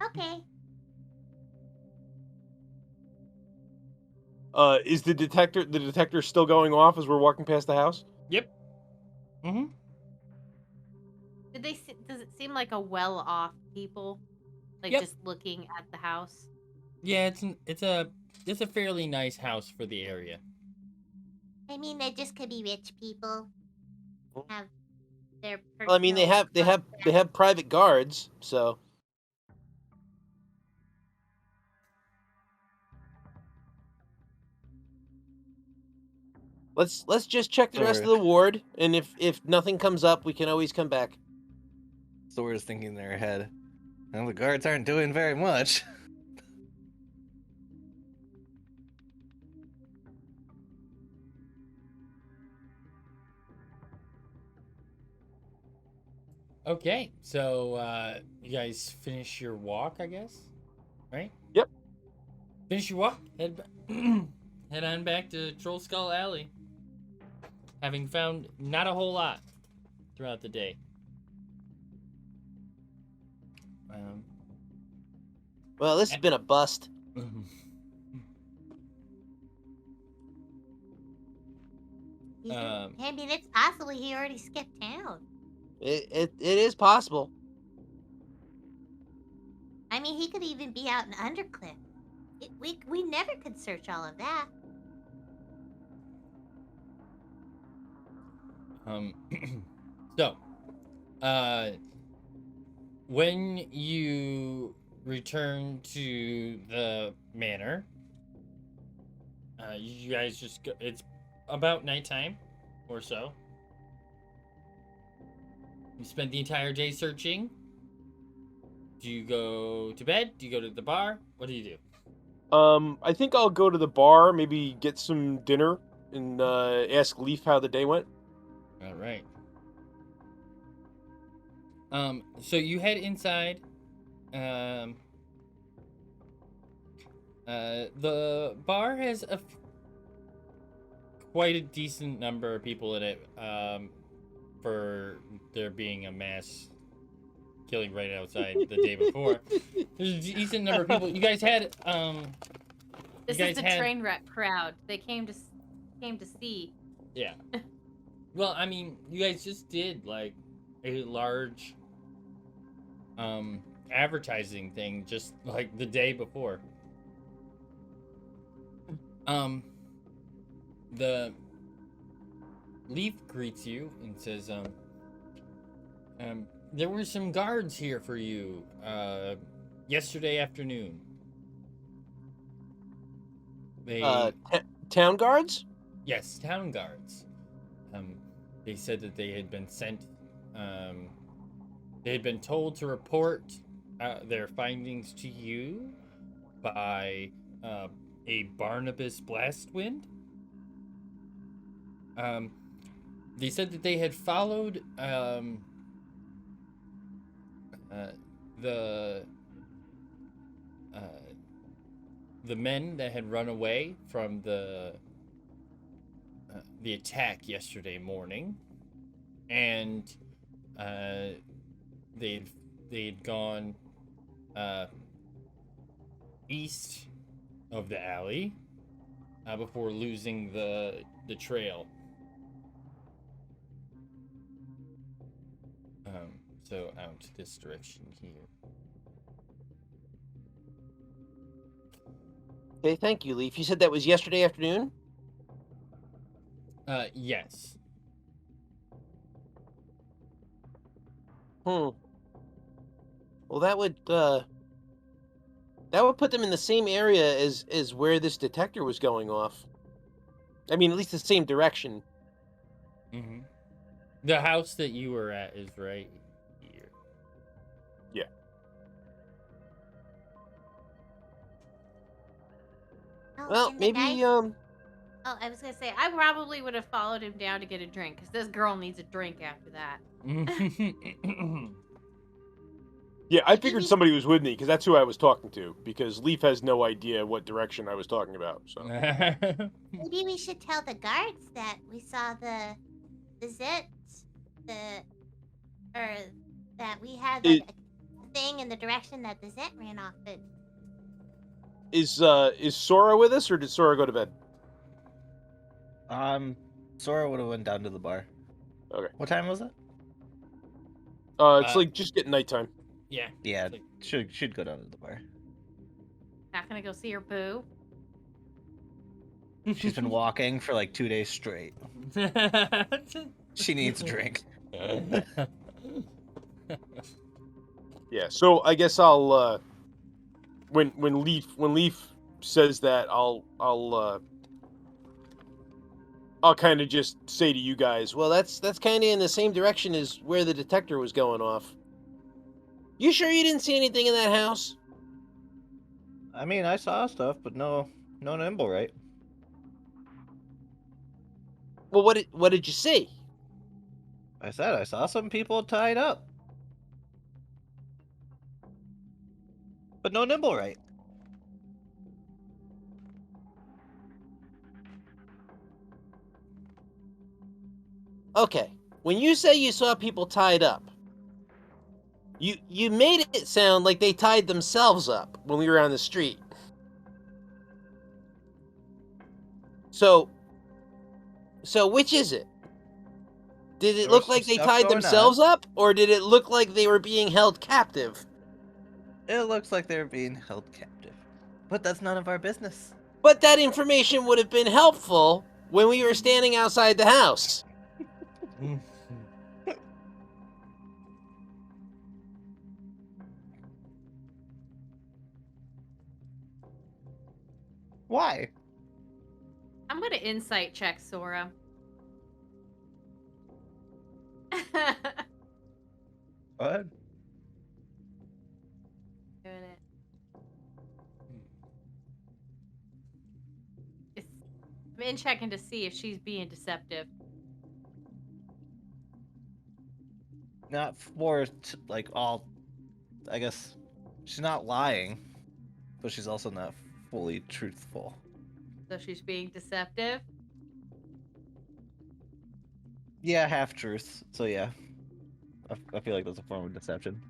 Okay. Is the detector still going off as we're walking past the house? Yep. Mm-hmm. Does it seem like a well-off people? Like Yep. just looking at the house? Yeah, it's a fairly nice house for the area. I mean, they just could be rich people. Have their Well, I mean, they personal have private guards, so let's just check the rest of the ward, and if nothing comes up, we can always come back. Sora's thinking in their head. Well, the guards aren't doing very much. Okay, so you guys finish your walk, I guess, right? Yep. Finish your walk. Head on back to Troll Skull Alley, having found not a whole lot throughout the day. Well, this has been a bust. I mean, it's possible he already skipped town. It is possible. I mean, he could even be out in Undercliff. We never could search all of that. So, when you return to the manor, you guys just go, it's about nighttime or so. You spend the entire day searching. Do you go to bed? Do you go to the bar? What do you do? I think I'll go to the bar, maybe get some dinner, and ask Leaf how the day went. All right. So you head inside. The bar has quite a decent number of people in it. For there being a mass killing right outside the day before. There's a decent number of people. You guys had This is the train wreck crowd. They came to see. Yeah. Well, I mean, you guys just did like a large advertising thing just like the day before. The Leaf greets you and says, there were some guards here for you, yesterday afternoon. They, Town guards? yes, town guards. They said that they had been sent, they had been told to report their findings to you by a Barnabas Blastwind. They said that they had followed the men that had run away from the attack yesterday morning, and they'd gone east of the alley before losing the the trail. So out this direction here. Okay, thank you, Leaf. You said that was yesterday afternoon? Yes. Well, that would put them in the same area as where this detector was going off. I mean, at least the same direction. Mm-hmm. The house that you were at is right here. Yeah. Oh, Well, and the maybe guy- Oh, I was gonna say I probably would have followed him down to get a drink because this girl needs a drink after that. Yeah, I Maybe figured we- somebody was with me because that's who I was talking to. Because Leaf has no idea what direction I was talking about. So Maybe we should tell the guards that we saw the zit, or that we had like a thing in the direction that the zit ran off. But is Sora with us, or did Sora go to bed? Sora would have went down to the bar. Okay. What time was it? It's like just getting nighttime. Yeah. Yeah, Like- should go down to the bar. Not gonna go see her boo. She's been walking for like 2 days straight. She needs a drink. Yeah. So I guess I'll when Leaf says that I'll kind of just say to you guys, well, that's kind of in the same direction as where the detector was going off. You sure you didn't see anything in that house? I mean, I saw stuff, but no nimble, right? Well, what did you see? I said I saw some people tied up. But no nimble, right? Okay, when you say you saw people tied up, you made it sound like they tied themselves up when we were on the street. So which is it? Did it There look was like some they stuff tied going themselves up, or did it look like they were being held captive? It looks like they're being held captive. But that's none of our business. But that information would have been helpful when we were standing outside the house. Why? I'm gonna insight check Sora. What? Doing it. I'm in checking to see if she's being deceptive. Not for like all. I guess she's not lying, but she's also not fully truthful. So she's being deceptive. Yeah, half truths. So yeah, I feel like that's a form of deception.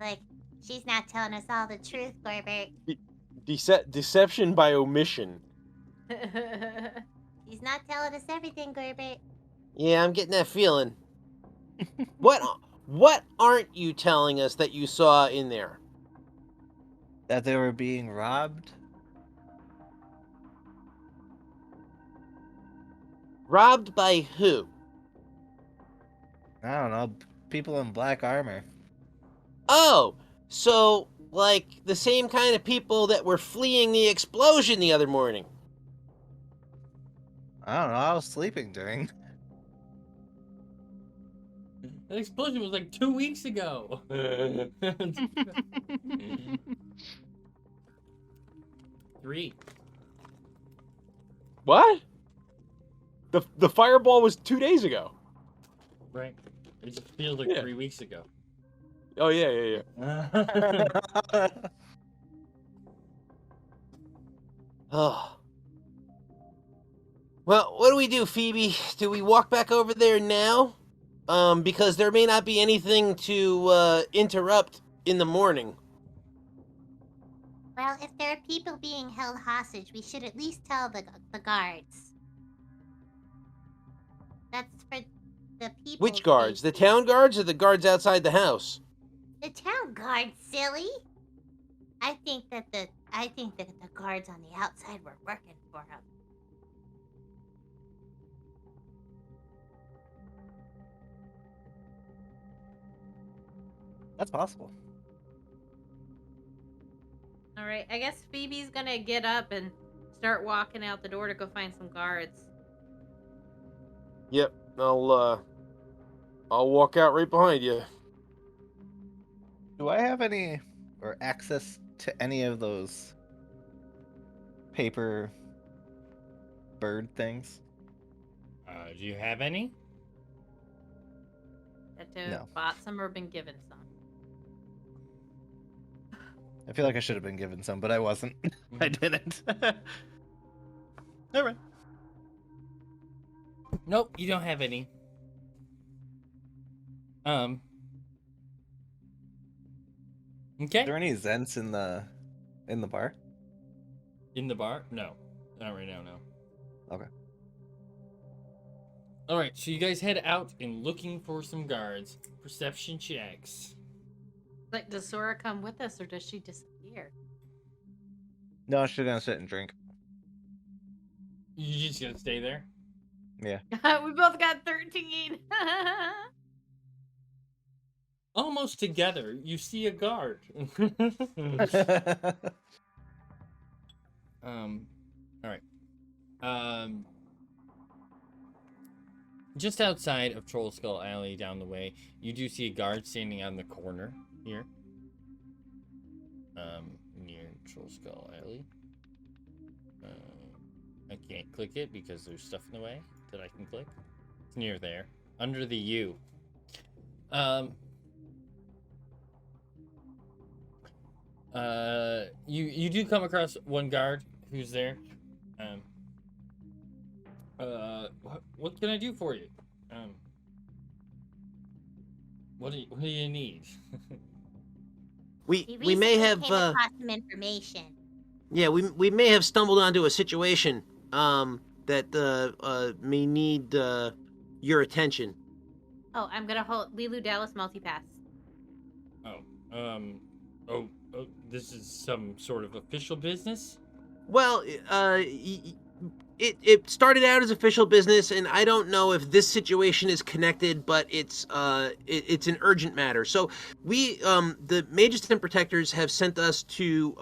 like, she's not telling us all the truth, Gorbert. deception by omission. She's not telling us everything, Gorbert. Yeah, I'm getting that feeling. What aren't you telling us that you saw in there? That they were being robbed. Robbed by who? I don't know. People in black armor. Oh, so like the same kind of people that were fleeing the explosion the other morning. I don't know. I was sleeping during. That explosion was like 2 weeks ago. Three. What? The fireball was 2 days ago. Right. It just feels like Yeah. 3 weeks ago. Oh yeah. Oh. Well, what do we do, Phoebe? Do we walk back over there now? Because there may not be anything to interrupt in the morning. Well, if there are people being held hostage, we should at least tell the guards. That's for the people. Which guards? The town guards or the guards outside the house? The town guards, silly. I think that the guards on the outside were working for him. That's possible. All right, I guess Phoebe's gonna get up and start walking out the door to go find some guards. Yep. I'll walk out right behind you. Do I have any or access to any of those paper bird things? Do you have any? Had to No. bought some or been given some. I feel like I should have been given some, but I wasn't. I didn't. All right. Nope, you don't have any. Okay. Are there any Zents in the bar? In the bar? No. Not right now, no. Okay. Alright, so you guys head out and looking for some guards. Perception checks. Like, does Sora come with us or does she disappear? No, she's gonna sit and drink. You just gonna stay there? Yeah. We both got 13. Almost together, you see a guard. Alright. Just outside of Troll Skull Alley down the way, you do see a guard standing on the corner here. Near Troll Skull Alley. I can't click it because there's stuff in the way that I can click. It's near there. Under the U. You do come across one guard who's there. What can I do for you? What do you need? We We may recently have came across some information. yeah, we may have stumbled onto a situation that may need your attention. Oh, I'm gonna hold Lilu Dallas multipass. This is some sort of official business? Well, it started out as official business, and I don't know if this situation is connected, but it's an urgent matter. So we, the Mages and Protectors, have sent us to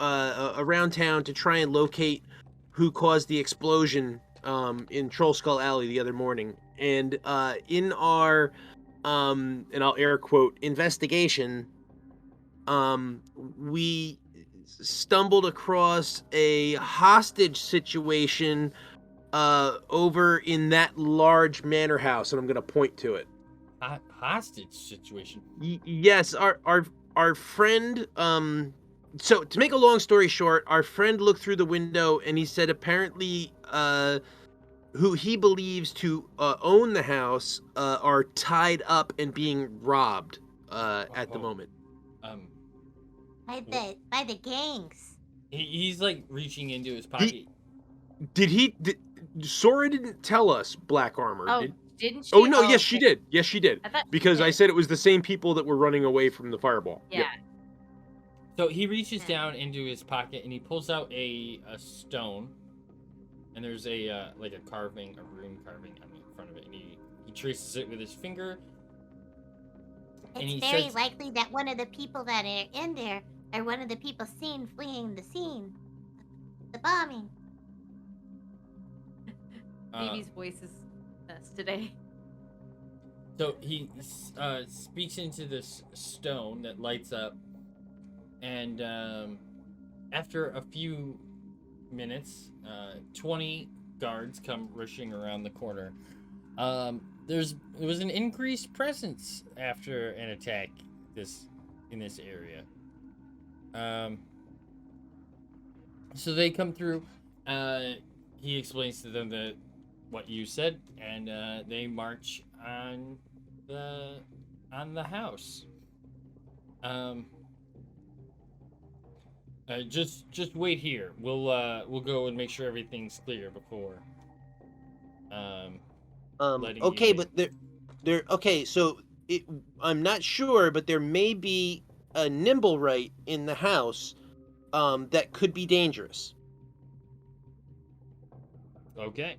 around town to try and locate who caused the explosion in Troll Skull Alley the other morning. And in our and I'll air quote investigation, we stumbled across a hostage situation over in that large manor house, and I'm going to point to it. Hostage situation? Yes, our friend, so to make a long story short, our friend looked through the window and he said apparently who he believes to own the house are tied up and being robbed at the moment. By the gangs. He's like reaching into his pocket. Sora didn't tell us black armor. Oh, didn't she? Oh no, yes okay. she did. Yes she did. I thought she Because I did. said it was the same people that were running away from the fireball. Yeah. Yep. So he reaches down into his pocket and he pulls out a stone, and there's a like a carving, a rune carving on the front of it, and he traces it with his finger. And he It's very says, likely that one of the people that are in there are one of the people seen fleeing the scene. The bombing. Phoebe's voice is nuts today. So he speaks into this stone that lights up, and after a few minutes, 20 guards come rushing around the corner. There was an increased presence after an attack in this area. So they come through. He explains to them what you said, and they march on the house. Just wait here. We'll go and make sure everything's clear before. Letting you Okay, in. but there. Okay, so I'm not sure, but there may be a nimble in the house, that could be dangerous. Okay.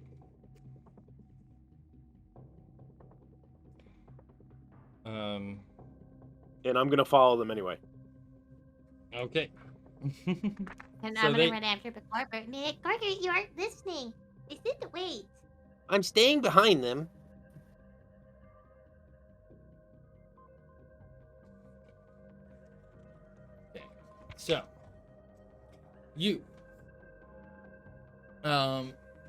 And I'm gonna follow them anyway. Okay. And So I'm they- gonna run after Corbett. Man, Corbett, you aren't listening. I said to wait. I'm staying behind them. Okay. So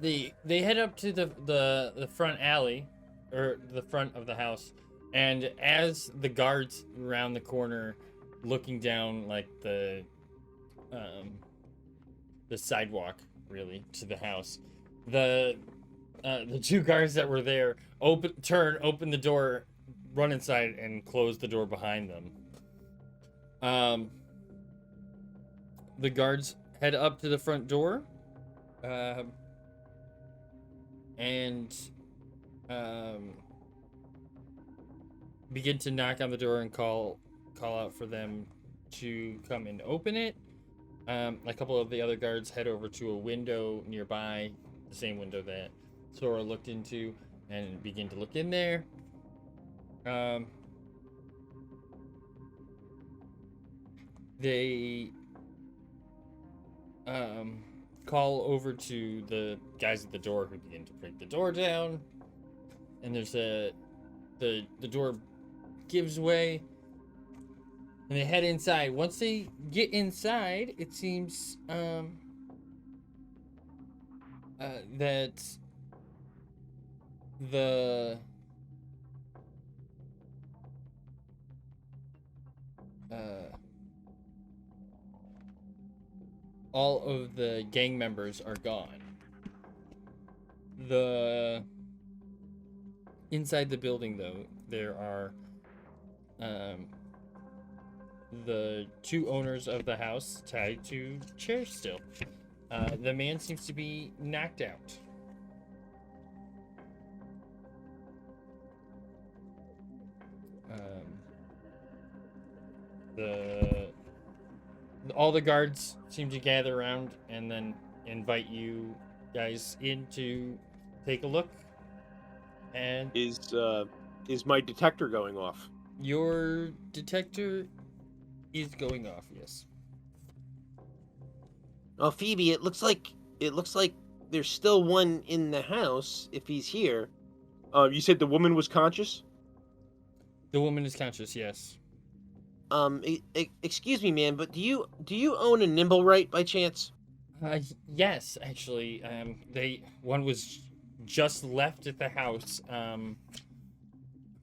they head up to the front alley, or the front of the house, and as the guards around the corner, looking down like the sidewalk really to the house, the two guards that were there open the door, run inside, and close the door behind them. The guards head up to the front door, and begin to knock on the door and call out for them to come and open it. A couple of the other guards head over to a window nearby, the same window that Sora looked into, and begin to look in there. They call over to the guys at the door, who begin to break the door down, and there's the door gives way, and they head inside. Once they get inside, it seems that the all of the gang members are gone. Inside the building, though, there are the two owners of the house tied to chairs still. The man seems to be knocked out. All the guards seem to gather around and then invite you guys in to take a look. And Is my detector going off? your detector is going off, yes. Oh, Phoebe, it looks like there's still one in the house if he's here. You said the woman was conscious? The woman is conscious, yes. Excuse me, man, but do you own a nimble by chance? Yes, actually. One was just left at the house,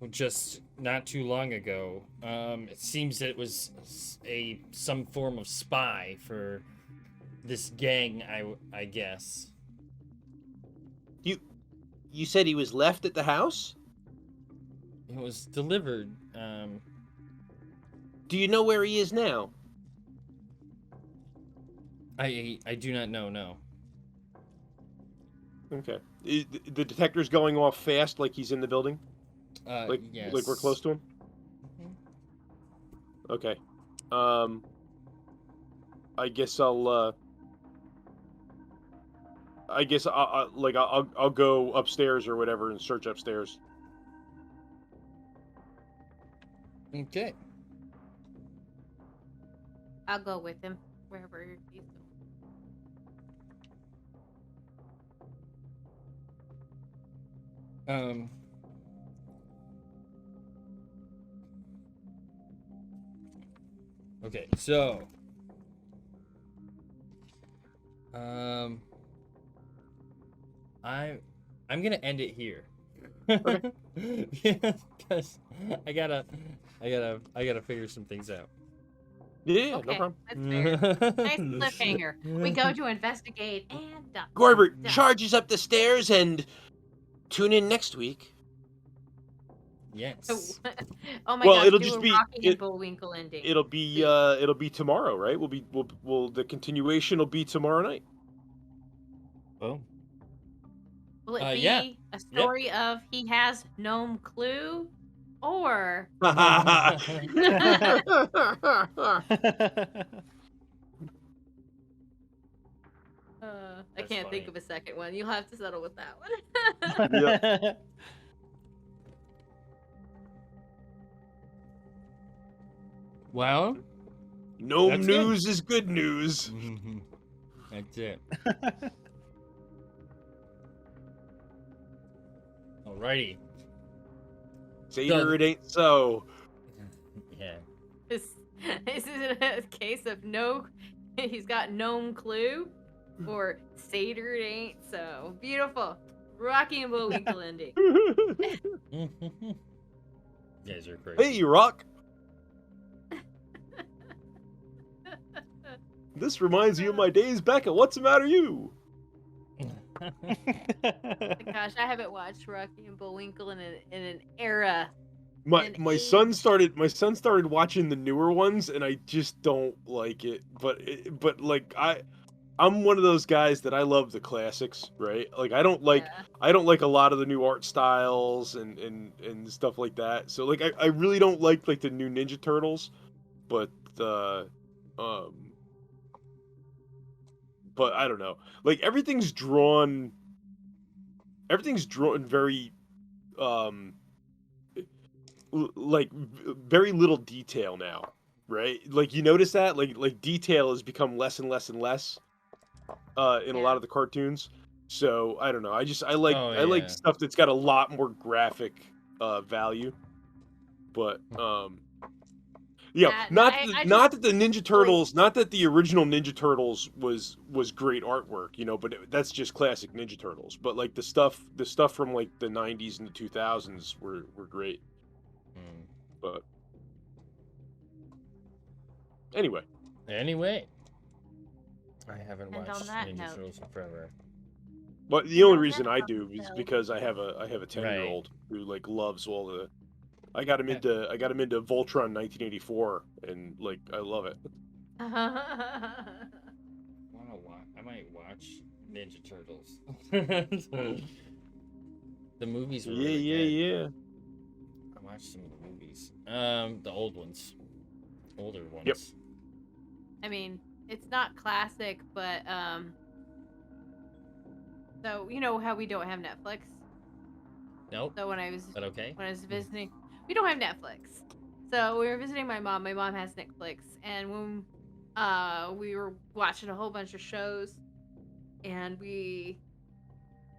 just not too long ago. It seems that it was some form of spy for this gang, I guess. You said he was left at the house? It was delivered. Do you know where he is now? I do not know, no. Okay. The detector's going off fast, like he's in the building? Yes. Like we're close to him? Mhm. Okay. I guess I'll go upstairs or whatever and search upstairs. Okay. I'll go with him wherever he's going. Okay, so I'm gonna end it here. Okay. Yeah, because I gotta figure some things out. Yeah, Okay, no problem. that's fair. Nice cliffhanger. We go to investigate and done. Gorbert Done. charges up the stairs and tune in next week. Yes. Oh my Well, gosh, it'll do just a be- Rocky it- and Bullwinkle ending. It'll be tomorrow, right? We'll the continuation will be tomorrow night. Boom. Will it be yeah. a story of he has gnome clue, or I That's can't think funny. of a second one. You'll have to settle with that one. Well, Gnome That's good. news is good news. that's it. Alrighty. Seder, it ain't so. Yeah. This is a case of no. He's got gnome clue, or Seder it ain't so. Beautiful. Rocky and Bullwinkle ending. You guys are crazy. Hey, Rock. This reminds me of my days back at What's the Matter You? Gosh, I haven't watched Rocky and Bullwinkle in an era. My An my age. son started watching the newer ones, and I just don't like it. But like I'm one of those guys that I love the classics, right? Like I don't like a lot of the new art styles and stuff like that. So like I really don't like the new Ninja Turtles, but but I don't know. Like everything's drawn very like very little detail now, right? Like you notice that like detail has become less and less and less in a lot of the cartoons. So I don't know. I like I like stuff that's got a lot more graphic value. But yeah, not that the Ninja Turtles, not that the original Ninja Turtles was great artwork, you know, but that's just classic Ninja Turtles. But like the stuff from like the 90s and the 2000s were great. But anyway, I haven't And on watched that Ninja note- Turtles in forever. but the only No, reason that's I not do is so. because I have a 10-year-old who like loves all the. I got him into Voltron 1984, and like I love it. I might watch Ninja Turtles. The movies were really good. Yeah. I watched some of the movies. The old ones. Older ones. Yep. I mean, it's not classic, but so you know how we don't have Netflix. Nope. So when I Is that okay? visiting, we don't have Netflix. So we were visiting my mom. My mom has Netflix, and when we were watching a whole bunch of shows, and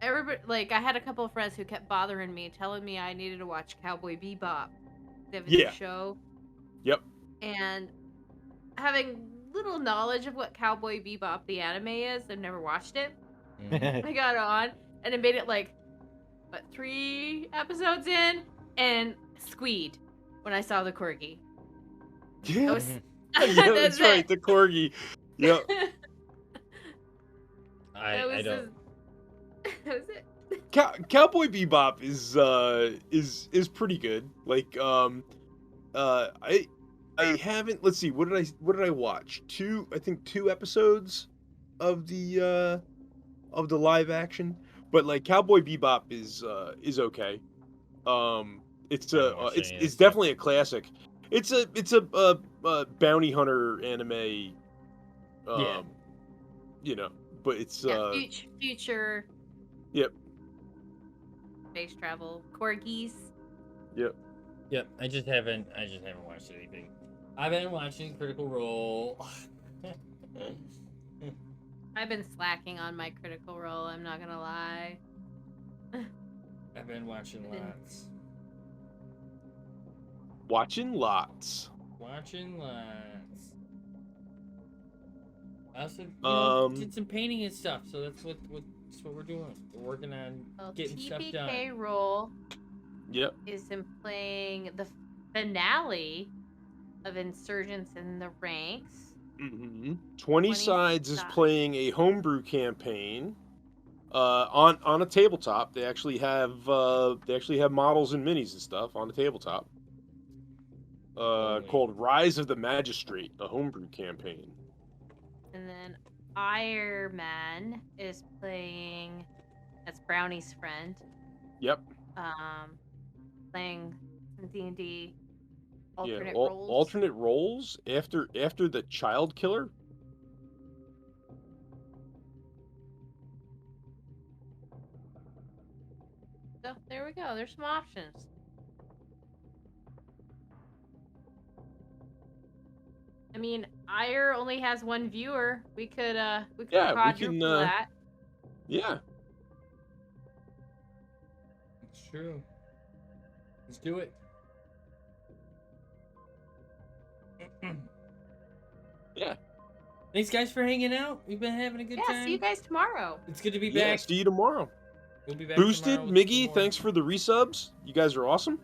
everybody, like, I had a couple of friends who kept bothering me, telling me I needed to watch Cowboy Bebop. They have a new show. Yep. And having little knowledge of what Cowboy Bebop the anime is, I've never watched it. I got on, and it made it like, what, 3 episodes in, and squeed when I saw the corgi. Yeah. I was, Yeah, that's right, the corgi. Yep. I don't. that was it. Cowboy Bebop is pretty good. Like I haven't. Let's see. What did I watch? I think 2 episodes of the live action. But like Cowboy Bebop is okay. It's definitely a classic. It's a bounty hunter anime. You know, but it's future. Yep. Space travel corgis. Yep. I just haven't watched anything. I've been watching Critical Role. I've been slacking on my Critical Role, I'm not gonna lie. I've been watching lots. Watching lots. I also did some painting and stuff, so that's what we're doing. We're working on getting stuff done. TPK Role Yep. is in playing the finale of Insurgents in the Ranks. 20 Sides is playing a homebrew campaign. On a tabletop. They actually have models and minis and stuff on the tabletop. Holy. Called Rise of the Magistrate, a homebrew campaign. And then Ironman is playing. That's Brownie's friend. Yep. Playing some D&D Yeah. alternate roles. Alternate roles after the child killer. So there we go. There's some options. I mean, Ire only has one viewer. We could Yeah, we quadruple can, that. Yeah. It's true. Let's do it. Yeah. Thanks, guys, for hanging out. We've been having a good Yeah, time. see you guys tomorrow. It's good to be Yeah. back. See you tomorrow. We'll be back Boosted, tomorrow with some Miggy, more. thanks for the resubs. You guys are awesome.